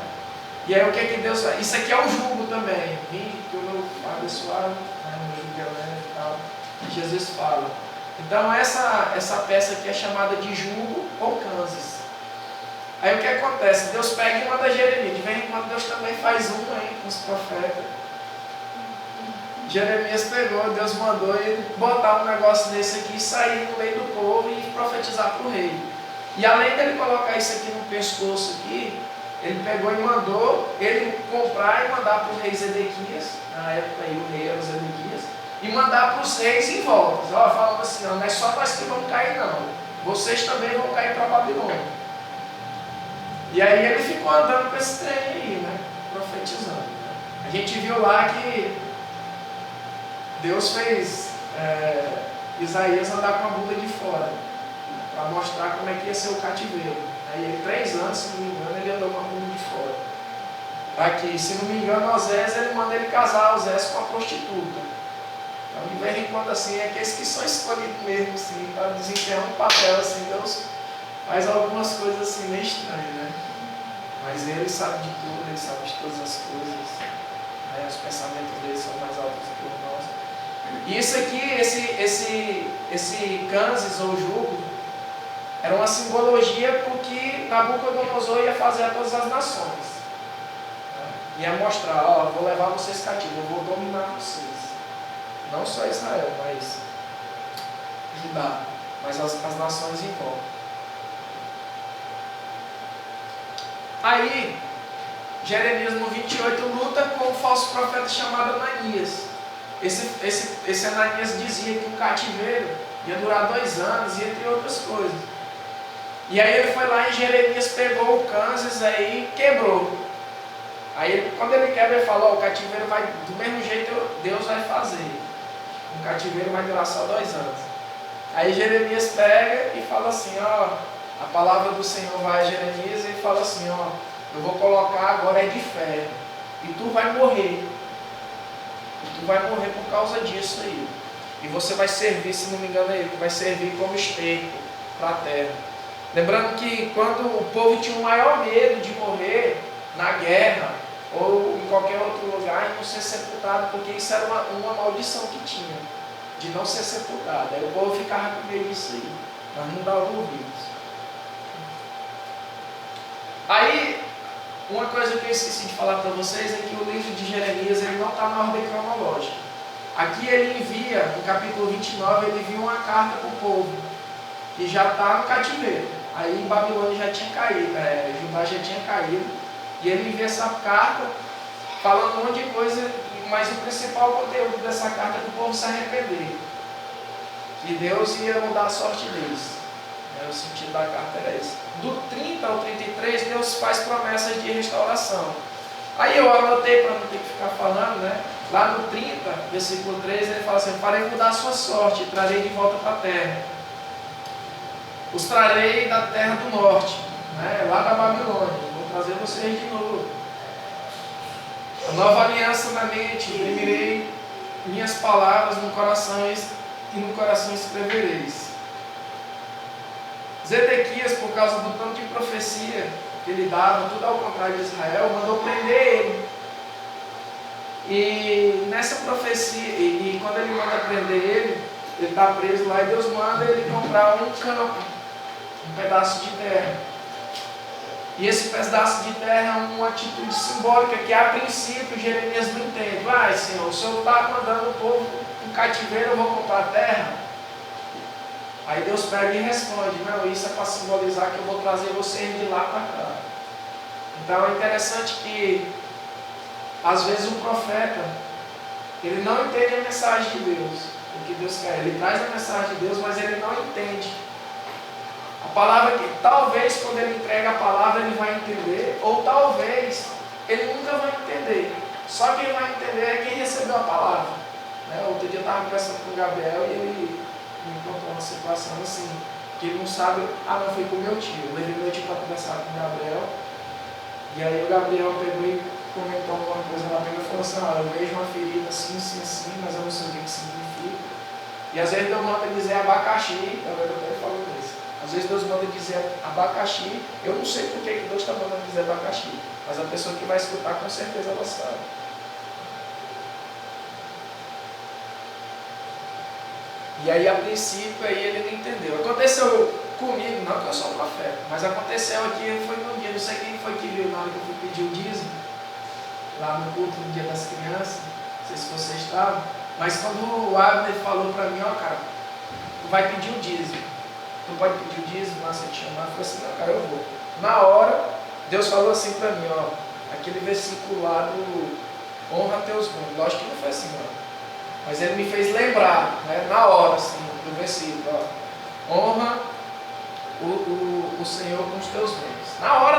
E aí o que é que Deus faz? Isso aqui é o jugo também. Vinde que o meu abençoado, né? O jugo é leve e tal. Jesus fala. Então essa peça aqui é chamada de jugo ou Kansas. Aí o que acontece? Deus pega e manda Jeremias. De vez em quando Deus também faz aí com os profetas. Jeremias pegou, Deus mandou ele botar um negócio desse aqui, sair no meio do povo e profetizar para o rei. E além dele colocar isso aqui no pescoço aqui, ele pegou e mandou ele comprar e mandar para o rei Zedequias, na época aí o rei era o Zedequias, e mandar para os reis em volta. Ó, falando assim, não é só nós que vamos cair não, vocês também vão cair para a Babilônia. E aí ele ficou andando com esse trem aí, né? Profetizando. A gente viu lá que Deus fez Isaías andar com a bunda de fora, para mostrar como é que ia ser o cativeiro. Aí ele, 3 anos, se não me engano, ele andou com a bunda de fora. Aqui, se não me engano, Osés, ele manda ele casar Osés com a prostituta. Então, de vez em quando, assim, é aqueles que são escolhidos mesmo, assim, para desempenhar um papel, assim, Deus faz algumas coisas assim meio estranhas, né? Mas ele sabe de tudo, ele sabe de todas as coisas, né? Os pensamentos dele são mais altos do que os nossos. E isso aqui, esse Kansas ou jugo, era uma simbologia porque Nabucodonosor ia fazer a todas as nações. Ia mostrar, ó, vou levar vocês cativos, eu vou dominar vocês. Não só Israel, mas Judá, mas as nações em volta. Aí, Jeremias no 28 luta com um falso profeta chamado Ananias. Esse Ananias dizia que o cativeiro ia durar 2 anos, e entre outras coisas. E aí ele foi lá e Jeremias pegou o Kansas aí e quebrou. Aí quando ele quebra, ele falou, o cativeiro vai, do mesmo jeito Deus vai fazer. O cativeiro vai durar só 2 anos. Aí Jeremias pega e fala assim, ó, a palavra do Senhor vai a Jeremias e fala assim, ó, eu vou colocar agora de ferro, e tu vai morrer. E tu vai morrer por causa disso aí. E você vai servir, se não me engano, ele vai servir como esterco para a terra. Lembrando que quando o povo tinha o maior medo de morrer na guerra ou em qualquer outro lugar e não ser sepultado, porque isso era uma maldição que tinha, de não ser sepultado. Aí o povo ficava com medo disso aí, mas não dava ouvidos. Aí, uma coisa que eu esqueci de falar para vocês é que o livro de Jeremias ele não está na ordem cronológica. Aqui ele envia, no capítulo 29, ele envia uma carta para o povo, que já está no cativeiro. Aí Babilônia já tinha caído, Judá já tinha caído, e ele envia essa carta falando um monte de coisa, mas o principal conteúdo dessa carta é que o povo se arrepender, que Deus ia mudar a sorte deles. O sentido da carta era esse. Do 30 ao 33, Deus faz promessas de restauração. Aí eu anotei para não ter que ficar falando, né? Lá no 30, versículo 3, ele fala assim, farei mudar a sua sorte, trarei de volta para a terra. Os trarei da terra do norte, né? Lá da Babilônia. Vou trazer vocês de novo. A nova aliança na mente, imprimirei minhas palavras no coração e no coração escrevereis. Zedequias, por causa do tanto de profecia que ele dava, tudo ao contrário de Israel, mandou prender ele. E nessa profecia, e quando ele manda prender ele está preso lá e Deus manda ele comprar um campo, um pedaço de terra. E esse pedaço de terra é uma atitude simbólica que a princípio Jeremias não entende. Vai, Senhor, o Senhor está mandando o povo no cativeiro, eu vou comprar terra? Aí Deus pega e responde, não, isso é para simbolizar que eu vou trazer vocês de lá para cá. Então é interessante que Às vezes o profeta, ele não entende a mensagem de Deus, o que Deus quer. Ele traz a mensagem de Deus, mas ele não entende. A palavra que talvez quando ele entrega a palavra ele vai entender, ou talvez ele nunca vai entender. Só quem vai entender é quem recebeu a palavra. Outro dia eu estava conversando com o Gabriel e ele me contou uma situação assim, que ele não sabe, não, foi com o meu tio. Eu levei meu tio para conversar com o Gabriel, e aí o Gabriel pegou e comentou alguma coisa lá, e falou assim, eu vejo uma ferida assim, assim, assim, mas eu não sei o que significa. E às vezes Deus manda dizer abacaxi, eu até falo isso. Às vezes Deus manda dizer abacaxi, eu não sei por que Deus está mandando dizer abacaxi, mas a pessoa que vai escutar com certeza ela sabe. E aí a princípio aí ele não entendeu. Aconteceu comigo, não que eu sou profeta, mas aconteceu aqui, foi num dia, não sei quem foi que viu na hora que eu fui pedir o dízimo, lá no culto do Dia das Crianças, não sei se você estava, mas quando o Abner falou para mim, cara, tu vai pedir o dízimo, tu pode pedir o dízimo, lá você te chamar, eu falei assim, não, cara, eu vou. Na hora, Deus falou assim para mim, aquele versículo lá do honra teus bons, lógico que não foi assim, mas ele me fez lembrar, na hora, assim, do versículo, honra o Senhor com os teus bens. Na hora,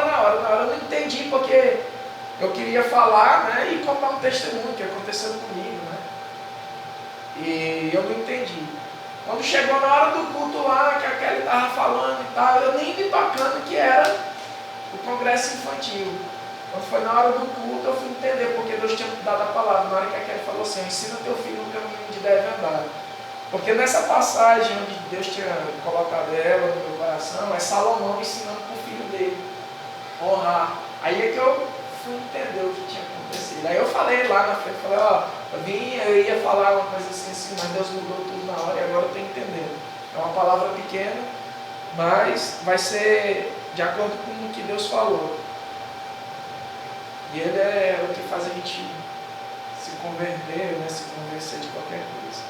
eu não entendi porque eu queria falar, e contar um testemunho que aconteceu comigo, e eu não entendi. Quando chegou na hora do culto lá, que a Kelly estava falando e tal, eu nem me tocando que era o congresso infantil. Quando foi na hora do culto, eu fui entender porque Deus tinha dado a palavra. Na hora que a Kelly falou assim, ensina teu filho no caminho de deve andar. Porque nessa passagem onde Deus tinha colocado ela no meu coração, é Salomão ensinando para o filho dele honrar. Aí é que eu fui entender o que tinha acontecido. Aí eu falei lá na frente, eu ia falar uma coisa assim, mas Deus mudou tudo na hora e agora eu estou entendendo. É uma palavra pequena, mas vai ser de acordo com o que Deus falou. E Ele é o que faz a gente se converter, se convencer de qualquer coisa.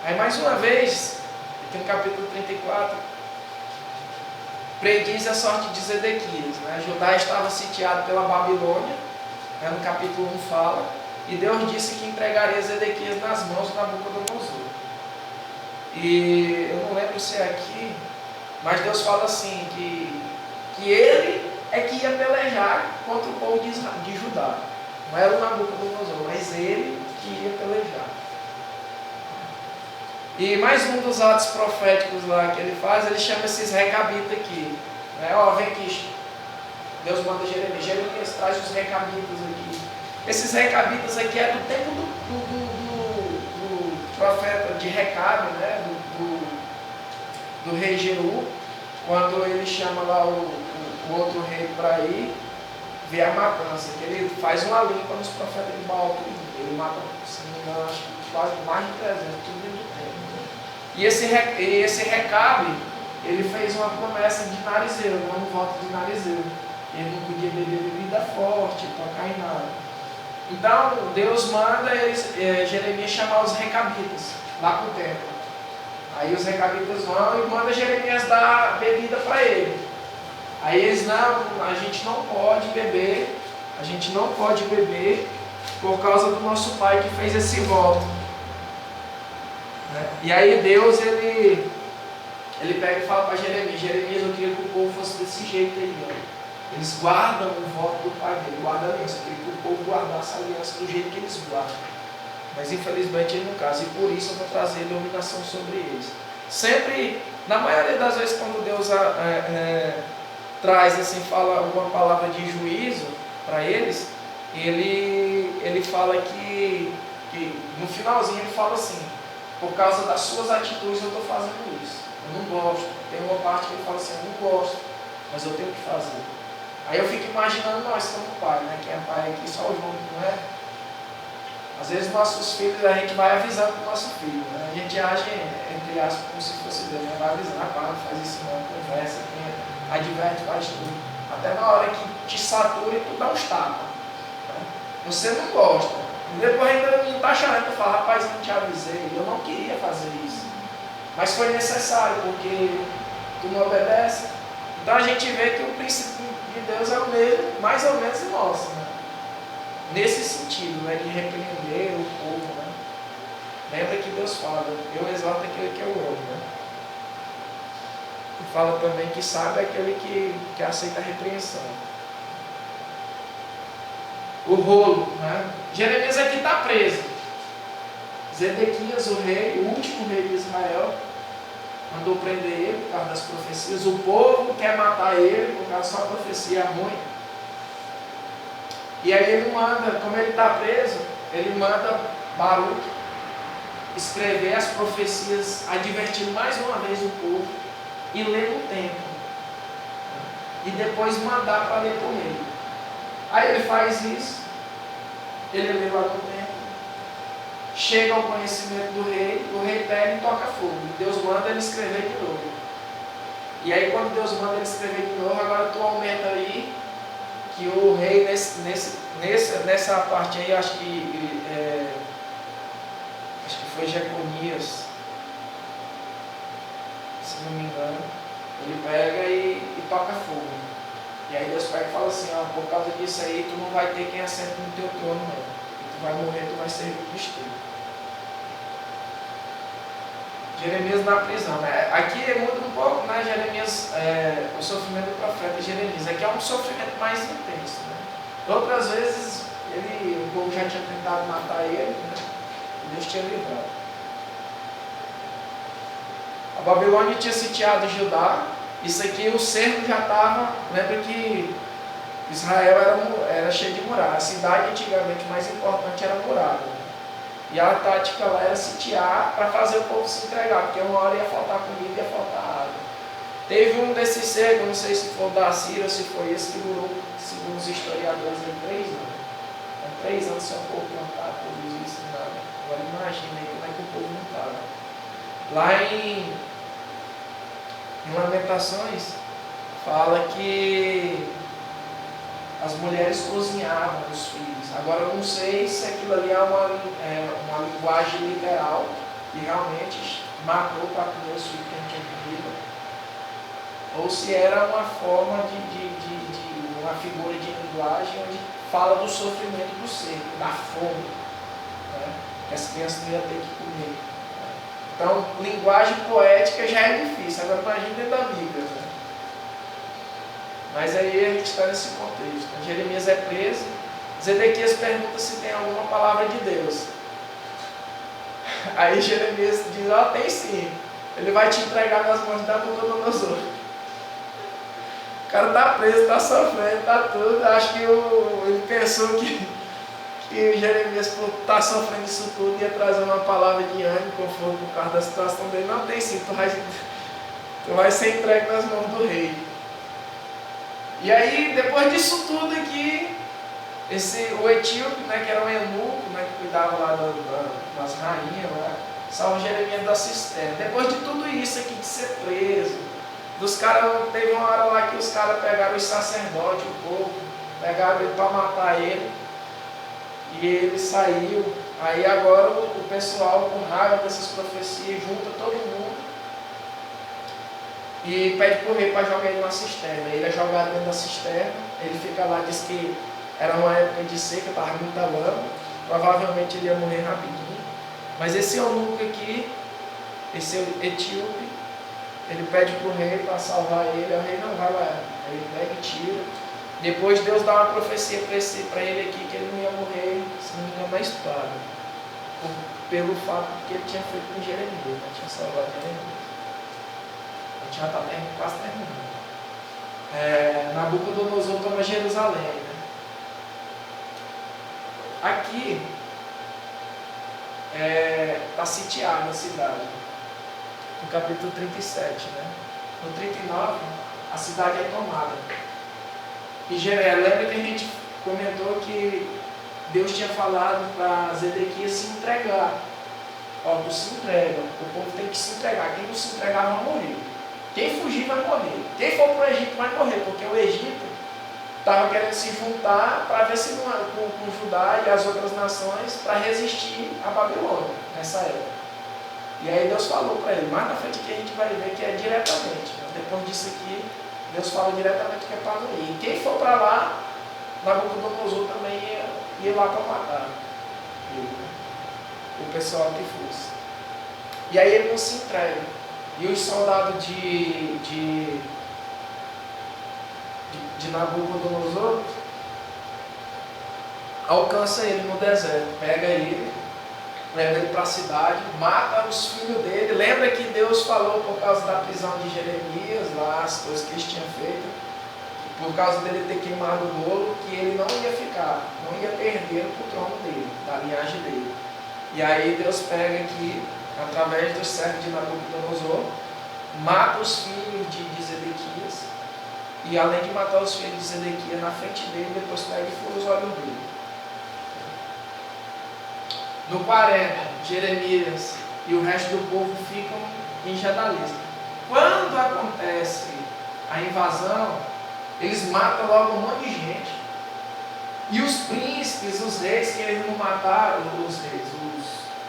Aí mais uma vez, aqui no capítulo 34, prediz a sorte de Zedequias. Judá estava sitiado pela Babilônia, no capítulo 1 fala, e Deus disse que entregaria Zedequias nas mãos de Nabucodonosor. E eu não lembro se é aqui, mas Deus fala assim, que ele é que ia pelejar contra o povo de Judá. Não era o Nabucodonosor, mas ele que ia pelejar. E mais um dos atos proféticos lá que ele faz, ele chama esses recabitas aqui. Vem aqui, Deus manda Jeremias traz os recabitas aqui. Esses recabitas aqui é do tempo do profeta de Recabe, do rei Jeú, quando ele chama lá o outro rei para ir ver a matança, que ele faz uma limpa nos profetas de Baal, ele mata, se não me engano, acho que quase mais de 300, tudo dentro do tempo. E esse Recabe, ele fez uma promessa de Narizeu, um voto de Narizeu. Ele não podia beber bebida forte, tocar em nada. Então, Deus manda Jeremias chamar os recabitas lá para o templo. Aí os recabitas vão e manda Jeremias dar bebida para ele. Aí eles, não, a gente não pode beber por causa do nosso pai que fez esse voto. E aí Deus, ele pega e fala para Jeremias, eu queria que o povo fosse desse jeito aí, Eles guardam o voto do pai dele, guardam a aliança, eu queria que o povo guardasse a aliança do jeito que eles guardam. Mas infelizmente ele não casa, e por isso eu vou trazer iluminação sobre eles. Sempre, na maioria das vezes, quando Deus traz assim, fala alguma palavra de juízo para eles, ele fala que no finalzinho ele fala assim, por causa das suas atitudes eu estou fazendo isso. Eu não gosto. Tem uma parte que ele fala assim, eu não gosto, mas eu tenho que fazer. Aí eu fico imaginando nós como pai, quem é pai aqui, só o João, não é? Às vezes nossos filhos, a gente vai avisando para o nosso filho, A gente age, entre aspas, como se fosse Deus, vai avisando, não faz isso não, conversa, adverte, faz tudo. Até na hora que te satura e tu dá uns tapas. Você não gosta. E depois ainda não está chorando, tu fala, rapaz, eu não te avisei, eu não queria fazer isso. Mas foi necessário, porque tu não obedece. Então a gente vê que o princípio de Deus é o mesmo, mais ou menos o nosso. nesse sentido, né, de repreender o povo, né? Lembra que Deus fala, eu exalto aquele que eu amo, né? E fala também que sabe aquele que aceita a repreensão. O rolo, né? Jeremias aqui está preso. Zedequias, o rei, o último rei de Israel, mandou prender ele por causa das profecias. O povo quer matar ele por causa da sua profecia ruim. E aí ele manda, como ele está preso, ele manda Baruque escrever as profecias, advertindo mais uma vez o povo e ler no templo. E depois mandar para ler para o rei. Aí ele faz isso, ele lê lá no templo, chega ao conhecimento do rei, o rei pega e toca fogo. E Deus manda ele escrever de novo. E aí quando Deus manda ele escrever de novo, agora tu aumenta aí que o rei nessa parte aí, acho que foi Jeconias, se não me engano, ele pega e toca fogo. E aí Deus pega e fala assim, ó, por causa disso aí, tu não vai ter quem assenta no teu trono não. Tu vai morrer, tu vai ser destruído. Jeremias na prisão, né? Aqui muda um pouco, né? Jeremias, o sofrimento do profeta Jeremias. Aqui é um sofrimento mais intenso, né? Outras vezes o povo já tinha tentado matar ele, né? E Deus tinha livrado. A Babilônia tinha sitiado Judá. Isso aqui, o cerco já estava. Lembra que Israel era cheio de muralha. A cidade antigamente mais importante era a muralha. E a tática lá era sitiar para fazer o povo se entregar, porque uma hora ia faltar comida e ia faltar água. Teve um desses cercos, não sei se foi da Assíria ou se foi esse, que durou, segundo os historiadores, em 3 anos. Em 3 anos, se o povo plantar, produzir isso, nada. Agora imagina aí como é que o povo não estava. Lá em Lamentações, fala que as mulheres cozinhavam os filhos. Agora eu não sei se aquilo ali é uma linguagem literal que realmente matou para comer os filhos que não tinha comida, ou se era uma forma uma figura de linguagem onde fala do sofrimento do ser, da fome, né? Que as crianças não iam ter que comer. Então, linguagem poética já é difícil, agora imagina dentro da Bíblia, né? Mas aí a gente está nesse contexto. Jeremias é preso. Zedequias pergunta se tem alguma palavra de Deus. Aí Jeremias diz, tem sim. Ele vai te entregar nas mãos da Nabucodonosor. O cara está preso, está sofrendo, está tudo. Acho que ele pensou que Jeremias, por estar sofrendo isso tudo, ia trazer uma palavra de ânimo, conforto por causa da situação dele. Não, tem sim. Tu vai ser entregue nas mãos do rei. E aí, depois disso tudo aqui, o etíope, né, que era um eunuco, né, que cuidava lá das rainhas, né, salva Jeremias da cisterna. Depois de tudo isso aqui, de ser preso, teve uma hora lá que os caras pegaram os sacerdotes, o povo, pegaram ele para matar ele, e ele saiu. Aí agora o pessoal, com raiva dessas profecias, junta todo mundo, e pede para o rei para jogar ele numa cisterna. Ele é jogado dentro da cisterna, ele fica lá, diz que era uma época de seca, estava muita lama, provavelmente ele ia morrer rapidinho. Mas esse eunuco aqui, esse etíope, ele pede para o rei para salvar ele, o rei não vai lá, ele pega e tira. Depois Deus dá uma profecia para ele aqui, que ele não ia morrer, se não me engano, na espada, pelo fato que ele tinha feito com Jeremias, né? Tinha salvado Jeremias. Já está quase terminando. Nabucodonosor toma Jerusalém, né? Aqui está sitiada a cidade, no capítulo 37, né? No 39 a cidade é tomada. E lembra que a gente comentou que Deus tinha falado para Zedequias se entregar. Tu se entrega, o povo tem que se entregar, quem não se entregar vai morrer. Quem fugir vai morrer. Quem for para o Egito vai morrer, porque o Egito estava querendo se juntar para ver se com Judá e as outras nações para resistir à Babilônia nessa época. E aí Deus falou para ele, mais na frente que a gente vai ver que é diretamente. Depois disso aqui, Deus fala diretamente que é para não ir. E quem for para lá, Nabucodonosor também ia lá para matar ele, né? O pessoal que fosse. E aí ele não se entrega. E os soldados de Nabucodonosor alcança ele no deserto, pega ele, leva ele para a cidade, mata os filhos dele. Lembra que Deus falou por causa da prisão de Jeremias, lá as coisas que eles tinham feito, por causa dele ter queimado o bolo, que ele não ia ficar, não ia perder para o trono dele, da linhagem dele. E aí Deus pega aqui, através dos servos de Nabucodonosor, mata os filhos de Zedequias, e além de matar os filhos de Zedequias na frente dele, depois pega e fura os olhos dele. No 40, Jeremias e o resto do povo ficam em Gedalias. Quando acontece a invasão, eles matam logo um monte de gente. E os príncipes, os reis, que eles não mataram, os reis,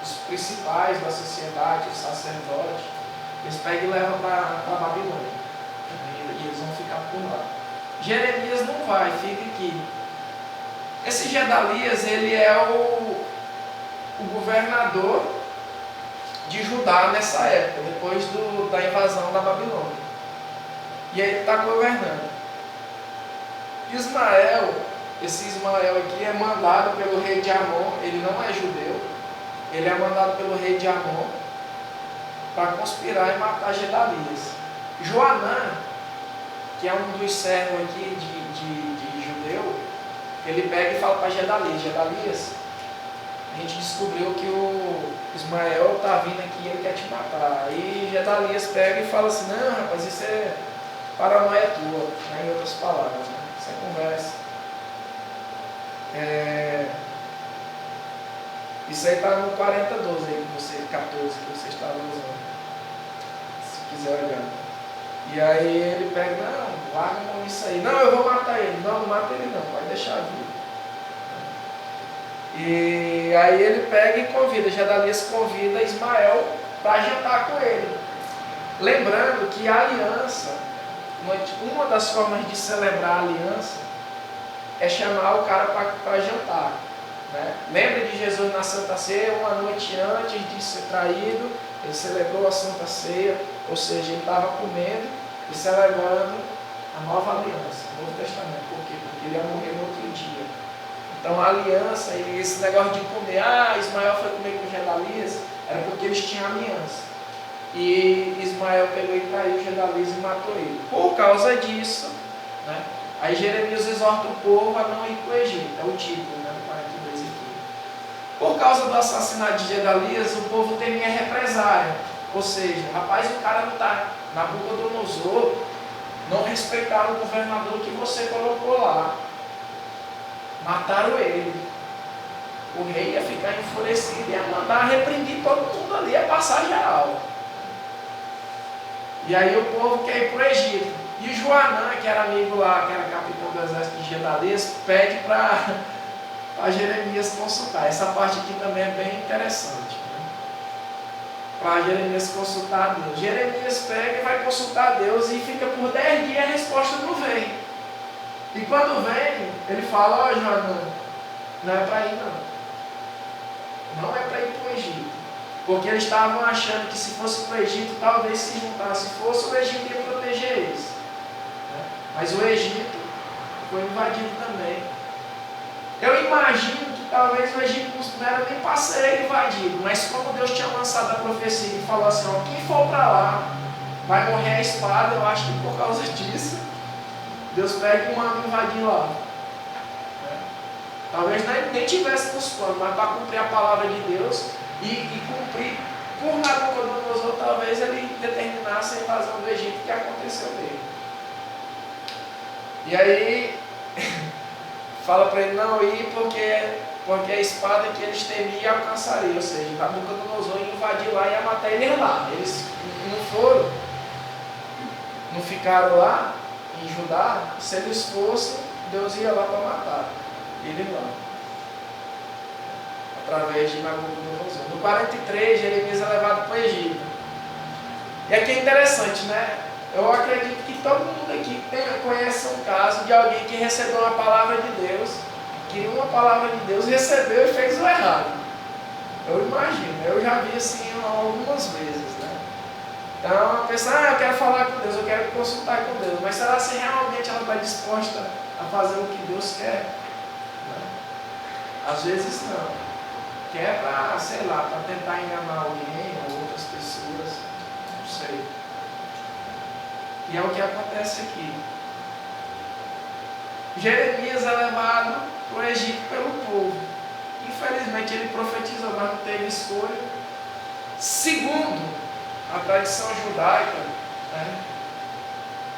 os principais da sociedade, os sacerdotes, eles pegam e levam para Babilônia. E eles vão ficar por lá. Jeremias não vai, fica aqui. Esse Gedalias, ele é o governador de Judá nessa época, depois da invasão da Babilônia. E aí ele está governando. Ismael, esse Ismael aqui é mandado pelo rei de Amon, ele não é judeu, ele é mandado pelo rei de Amon para conspirar e matar Gedalias. Joanã, que é um dos servos aqui de judeu, ele pega e fala para Gedalias, a gente descobriu que o Ismael está vindo aqui e ele quer te matar. Aí Gedalias pega e fala assim, não rapaz, isso é paranoia tua, né? Em outras palavras, né? Isso é conversa. Isso aí está no 40:12 aí, 14 que você estava usando, se quiser olhar. E aí ele pega, não, larga a mão nisso aí. Não, eu vou matar ele. Não, não mata ele não, pode deixar vir. E aí ele pega e convida, Gedalias convida Ismael para jantar com ele. Lembrando que a aliança, uma das formas de celebrar a aliança é chamar o cara para jantar. Né? Lembra de Jesus na Santa Ceia, uma noite antes de ser traído, ele celebrou a Santa Ceia, ou seja, ele estava comendo e celebrando a nova aliança, o Novo Testamento. Por quê? Porque ele ia morrer no outro dia. Então a aliança, e esse negócio de comer, Ismael foi comer com Gedalias, era porque eles tinham aliança. E Ismael pegou e traiu Gedalias e matou ele. Por causa disso, né? Aí Jeremias exorta o povo a não ir para o Egito, é o título, né, do 42 aqui. Por causa do assassinato de Gedalias, o povo temia represária. Ou seja, rapaz, o cara não está, Nabucodonosor, não respeitaram o governador que você colocou lá. Mataram ele. O rei ia ficar enfurecido, ia mandar repreender todo mundo ali, ia passar geral. E aí o povo quer ir para o Egito. E Joanã, que era amigo lá, que era capitão do exército de Gedalias, pede para Jeremias consultar. Essa parte aqui também é bem interessante. Né? Para Jeremias consultar a Deus. Jeremias pega e vai consultar a Deus e fica por 10 dias, a resposta não vem. E quando vem, ele fala, Joanã, não é para ir não. Não é para ir para o Egito. Porque eles estavam achando que se fosse para o Egito, talvez se juntasse. Se fosse, o Egito ia proteger eles. Mas o Egito foi invadido também. Eu imagino que talvez o Egito não era nem para ser invadido, mas como Deus tinha lançado a profecia e falou assim, quem for para lá vai morrer a espada, eu acho que por causa disso, Deus pega e manda invadir lá. Talvez nem tivesse nos planos, mas para cumprir a palavra de Deus e cumprir por Nabucodonosor, talvez ele determinasse a invasão do Egito que aconteceu dele. E aí fala para ele não ir porque a espada que eles temiam alcançaria, ou seja, Nabucodonosor ia invadir lá e ia matar ele lá. Eles não foram, não ficaram lá em Judá. Se eles fossem, Deus ia lá para matar ele lá, através de Nabucodonosor. No 43, Jeremias é levado para o Egito. E aqui é interessante, né? Eu acredito que todo mundo aqui conhece um caso de alguém que recebeu uma palavra de Deus, queria uma palavra de Deus, recebeu e fez o errado. Eu imagino, eu já vi assim algumas vezes, né? Então a pessoa, eu quero falar com Deus, eu quero consultar com Deus, mas será se realmente ela está disposta a fazer o que Deus quer? Às vezes não. Quer para, sei lá, para tentar enganar alguém ou outras pessoas, não sei. E é o que acontece aqui. Jeremias é levado para o Egito pelo povo. Infelizmente ele profetizou, mas não teve escolha. Segundo a tradição judaica, né?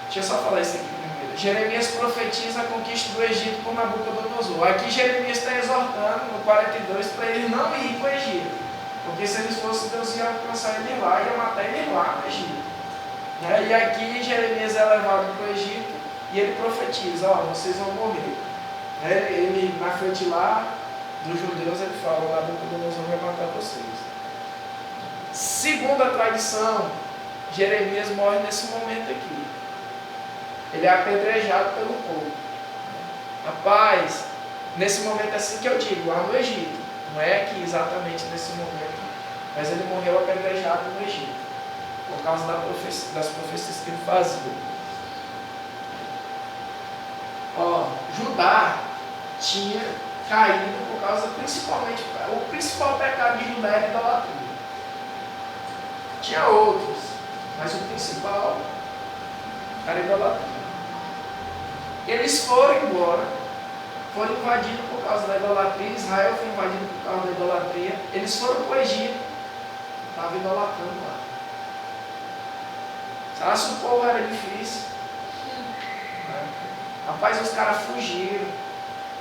Deixa eu só falar isso aqui primeiro. Jeremias profetiza a conquista do Egito por Nabucodonosor. Aqui Jeremias está exortando no 42 para eles não ir para o Egito. Porque se eles fossem, Deus ia alcançar eles lá, ia matar eles lá no Egito. Né? E aqui Jeremias é levado para o Egito e ele profetiza, ó, vocês vão morrer. Ele na frente lá dos judeus, ele fala, Nabucodonosor vai matar vocês. Segundo a tradição, Jeremias morre nesse momento aqui. Ele é apedrejado pelo povo. Rapaz, nesse momento é assim que eu digo, lá no Egito. Não é aqui exatamente nesse momento, mas ele morreu apedrejado no Egito, por causa das profecias que ele fazia. Ó, Judá tinha caído por causa, principalmente, o principal pecado de Judá era a idolatria. Tinha outros, mas o principal era a idolatria. Eles foram embora, foram invadidos por causa da idolatria. Israel foi invadido por causa da idolatria. Eles foram para o Egito, estavam idolatrando lá. Será se o povo era difícil? Rapaz, os caras fugiram.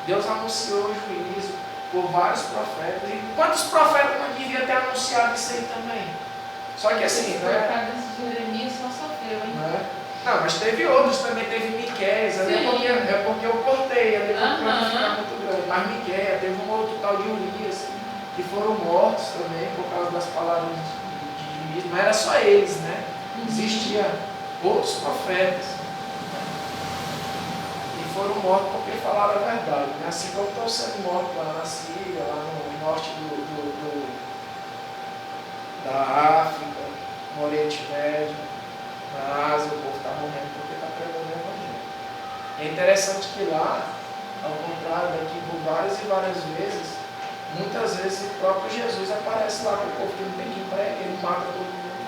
Deus anunciou o juízo por vários profetas. E quantos profetas não deviam ter anunciado isso aí também? Só que assim, né? Jeremias só sofreu, hein? Não, mas teve outros também, teve Miqueias, é porque eu cortei, ali para não ficar muito grande. Mas Miqueias, teve um outro tal de Urias, que foram mortos também por causa das palavras de juízo. Não era só eles, né? Existiam outros profetas. E foram mortos porque falaram a verdade, né? Assim como estão sendo mortos lá na Síria, lá no norte da África, no Oriente Médio, na Ásia, o povo está morrendo porque está pregando o Evangelho. É interessante que lá, ao contrário daqui, por várias e várias vezes, muitas vezes o próprio Jesus aparece lá com o povo que não tem quem prega, ele mata todo mundo.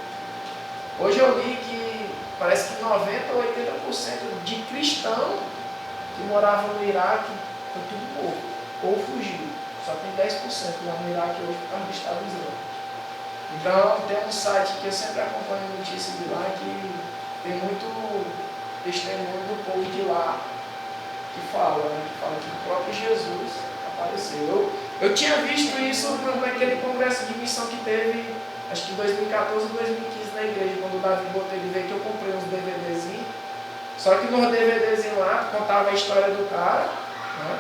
Hoje eu li que parece que 90% ou 80% de cristãos que moravam no Iraque foi tudo morto, ou fugiu. Só tem 10% lá no Iraque hoje por causa do Estado Islâmico. Então tem um site que eu sempre acompanho notícias de lá que tem muito testemunho do povo de lá que fala, né? Que fala que o próprio Jesus apareceu. Eu tinha visto isso naquele congresso de missão que teve, acho que em 2014 ou 2015 na igreja, quando o Davi Botelho veio, que eu comprei uns DVDzinhos. Só que nos DVDzinhos lá contava a história do cara, né?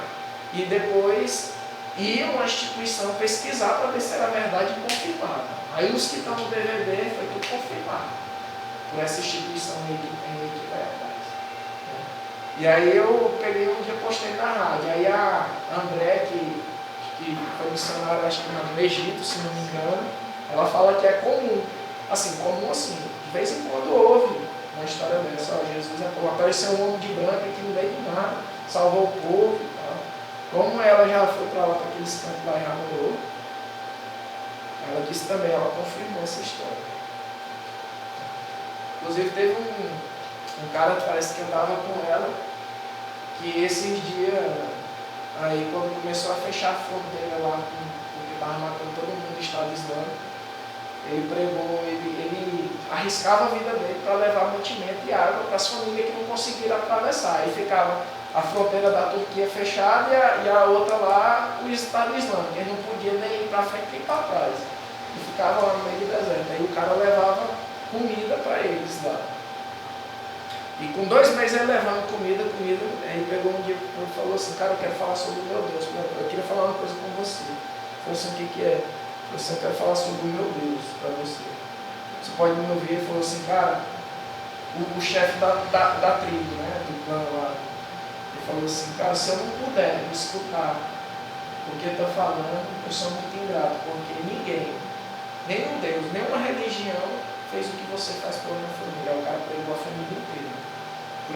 E depois ia uma instituição pesquisar para ver se era verdade e confirmar. Aí os que estão no DVD foi tudo confirmado por essa instituição aí que tem aqui para trás. E aí eu peguei um dia, postei na rádio. Aí a André, que foi missionária, acho que no Egito, se não me engano, ela fala que é comum. Assim, de vez em quando houve uma história dessa. Ó, Jesus apareceu um homem de branco aqui no meio do nada, salvou o povo e tal. Como ela já foi para lá, para aqueles campos lá e já morou, ela disse também, ela confirmou essa história. Inclusive teve um cara que parece que andava com ela, que esses dias, aí quando começou a fechar a fronteira lá, porque estava matando todo mundo do Estado Islâmico, ele pregou, ele arriscava a vida dele para levar mantimento e água para as famílias que não conseguiram atravessar. Aí ficava a fronteira da Turquia fechada e a outra lá, o Estado Islâmico. Ele não podia nem ir para frente nem para trás. E ficava lá no meio do deserto. Aí o cara levava comida para eles lá. E com 2 meses ele levando comida, aí pegou um dia e falou assim, cara, eu quero falar sobre o meu Deus, eu queria falar uma coisa com você. Eu falei assim, o que é? Eu quero falar sobre o meu Deus para você. Você pode me ouvir? Ele falou assim, cara, o chefe da tribo, né, do clã lá, ele falou assim, cara, se eu não puder me escutar Porque está falando, eu sou muito ingrato, porque ninguém, nenhum Deus, nenhuma religião fez o que você faz pela minha família. O cara pregou a família inteira.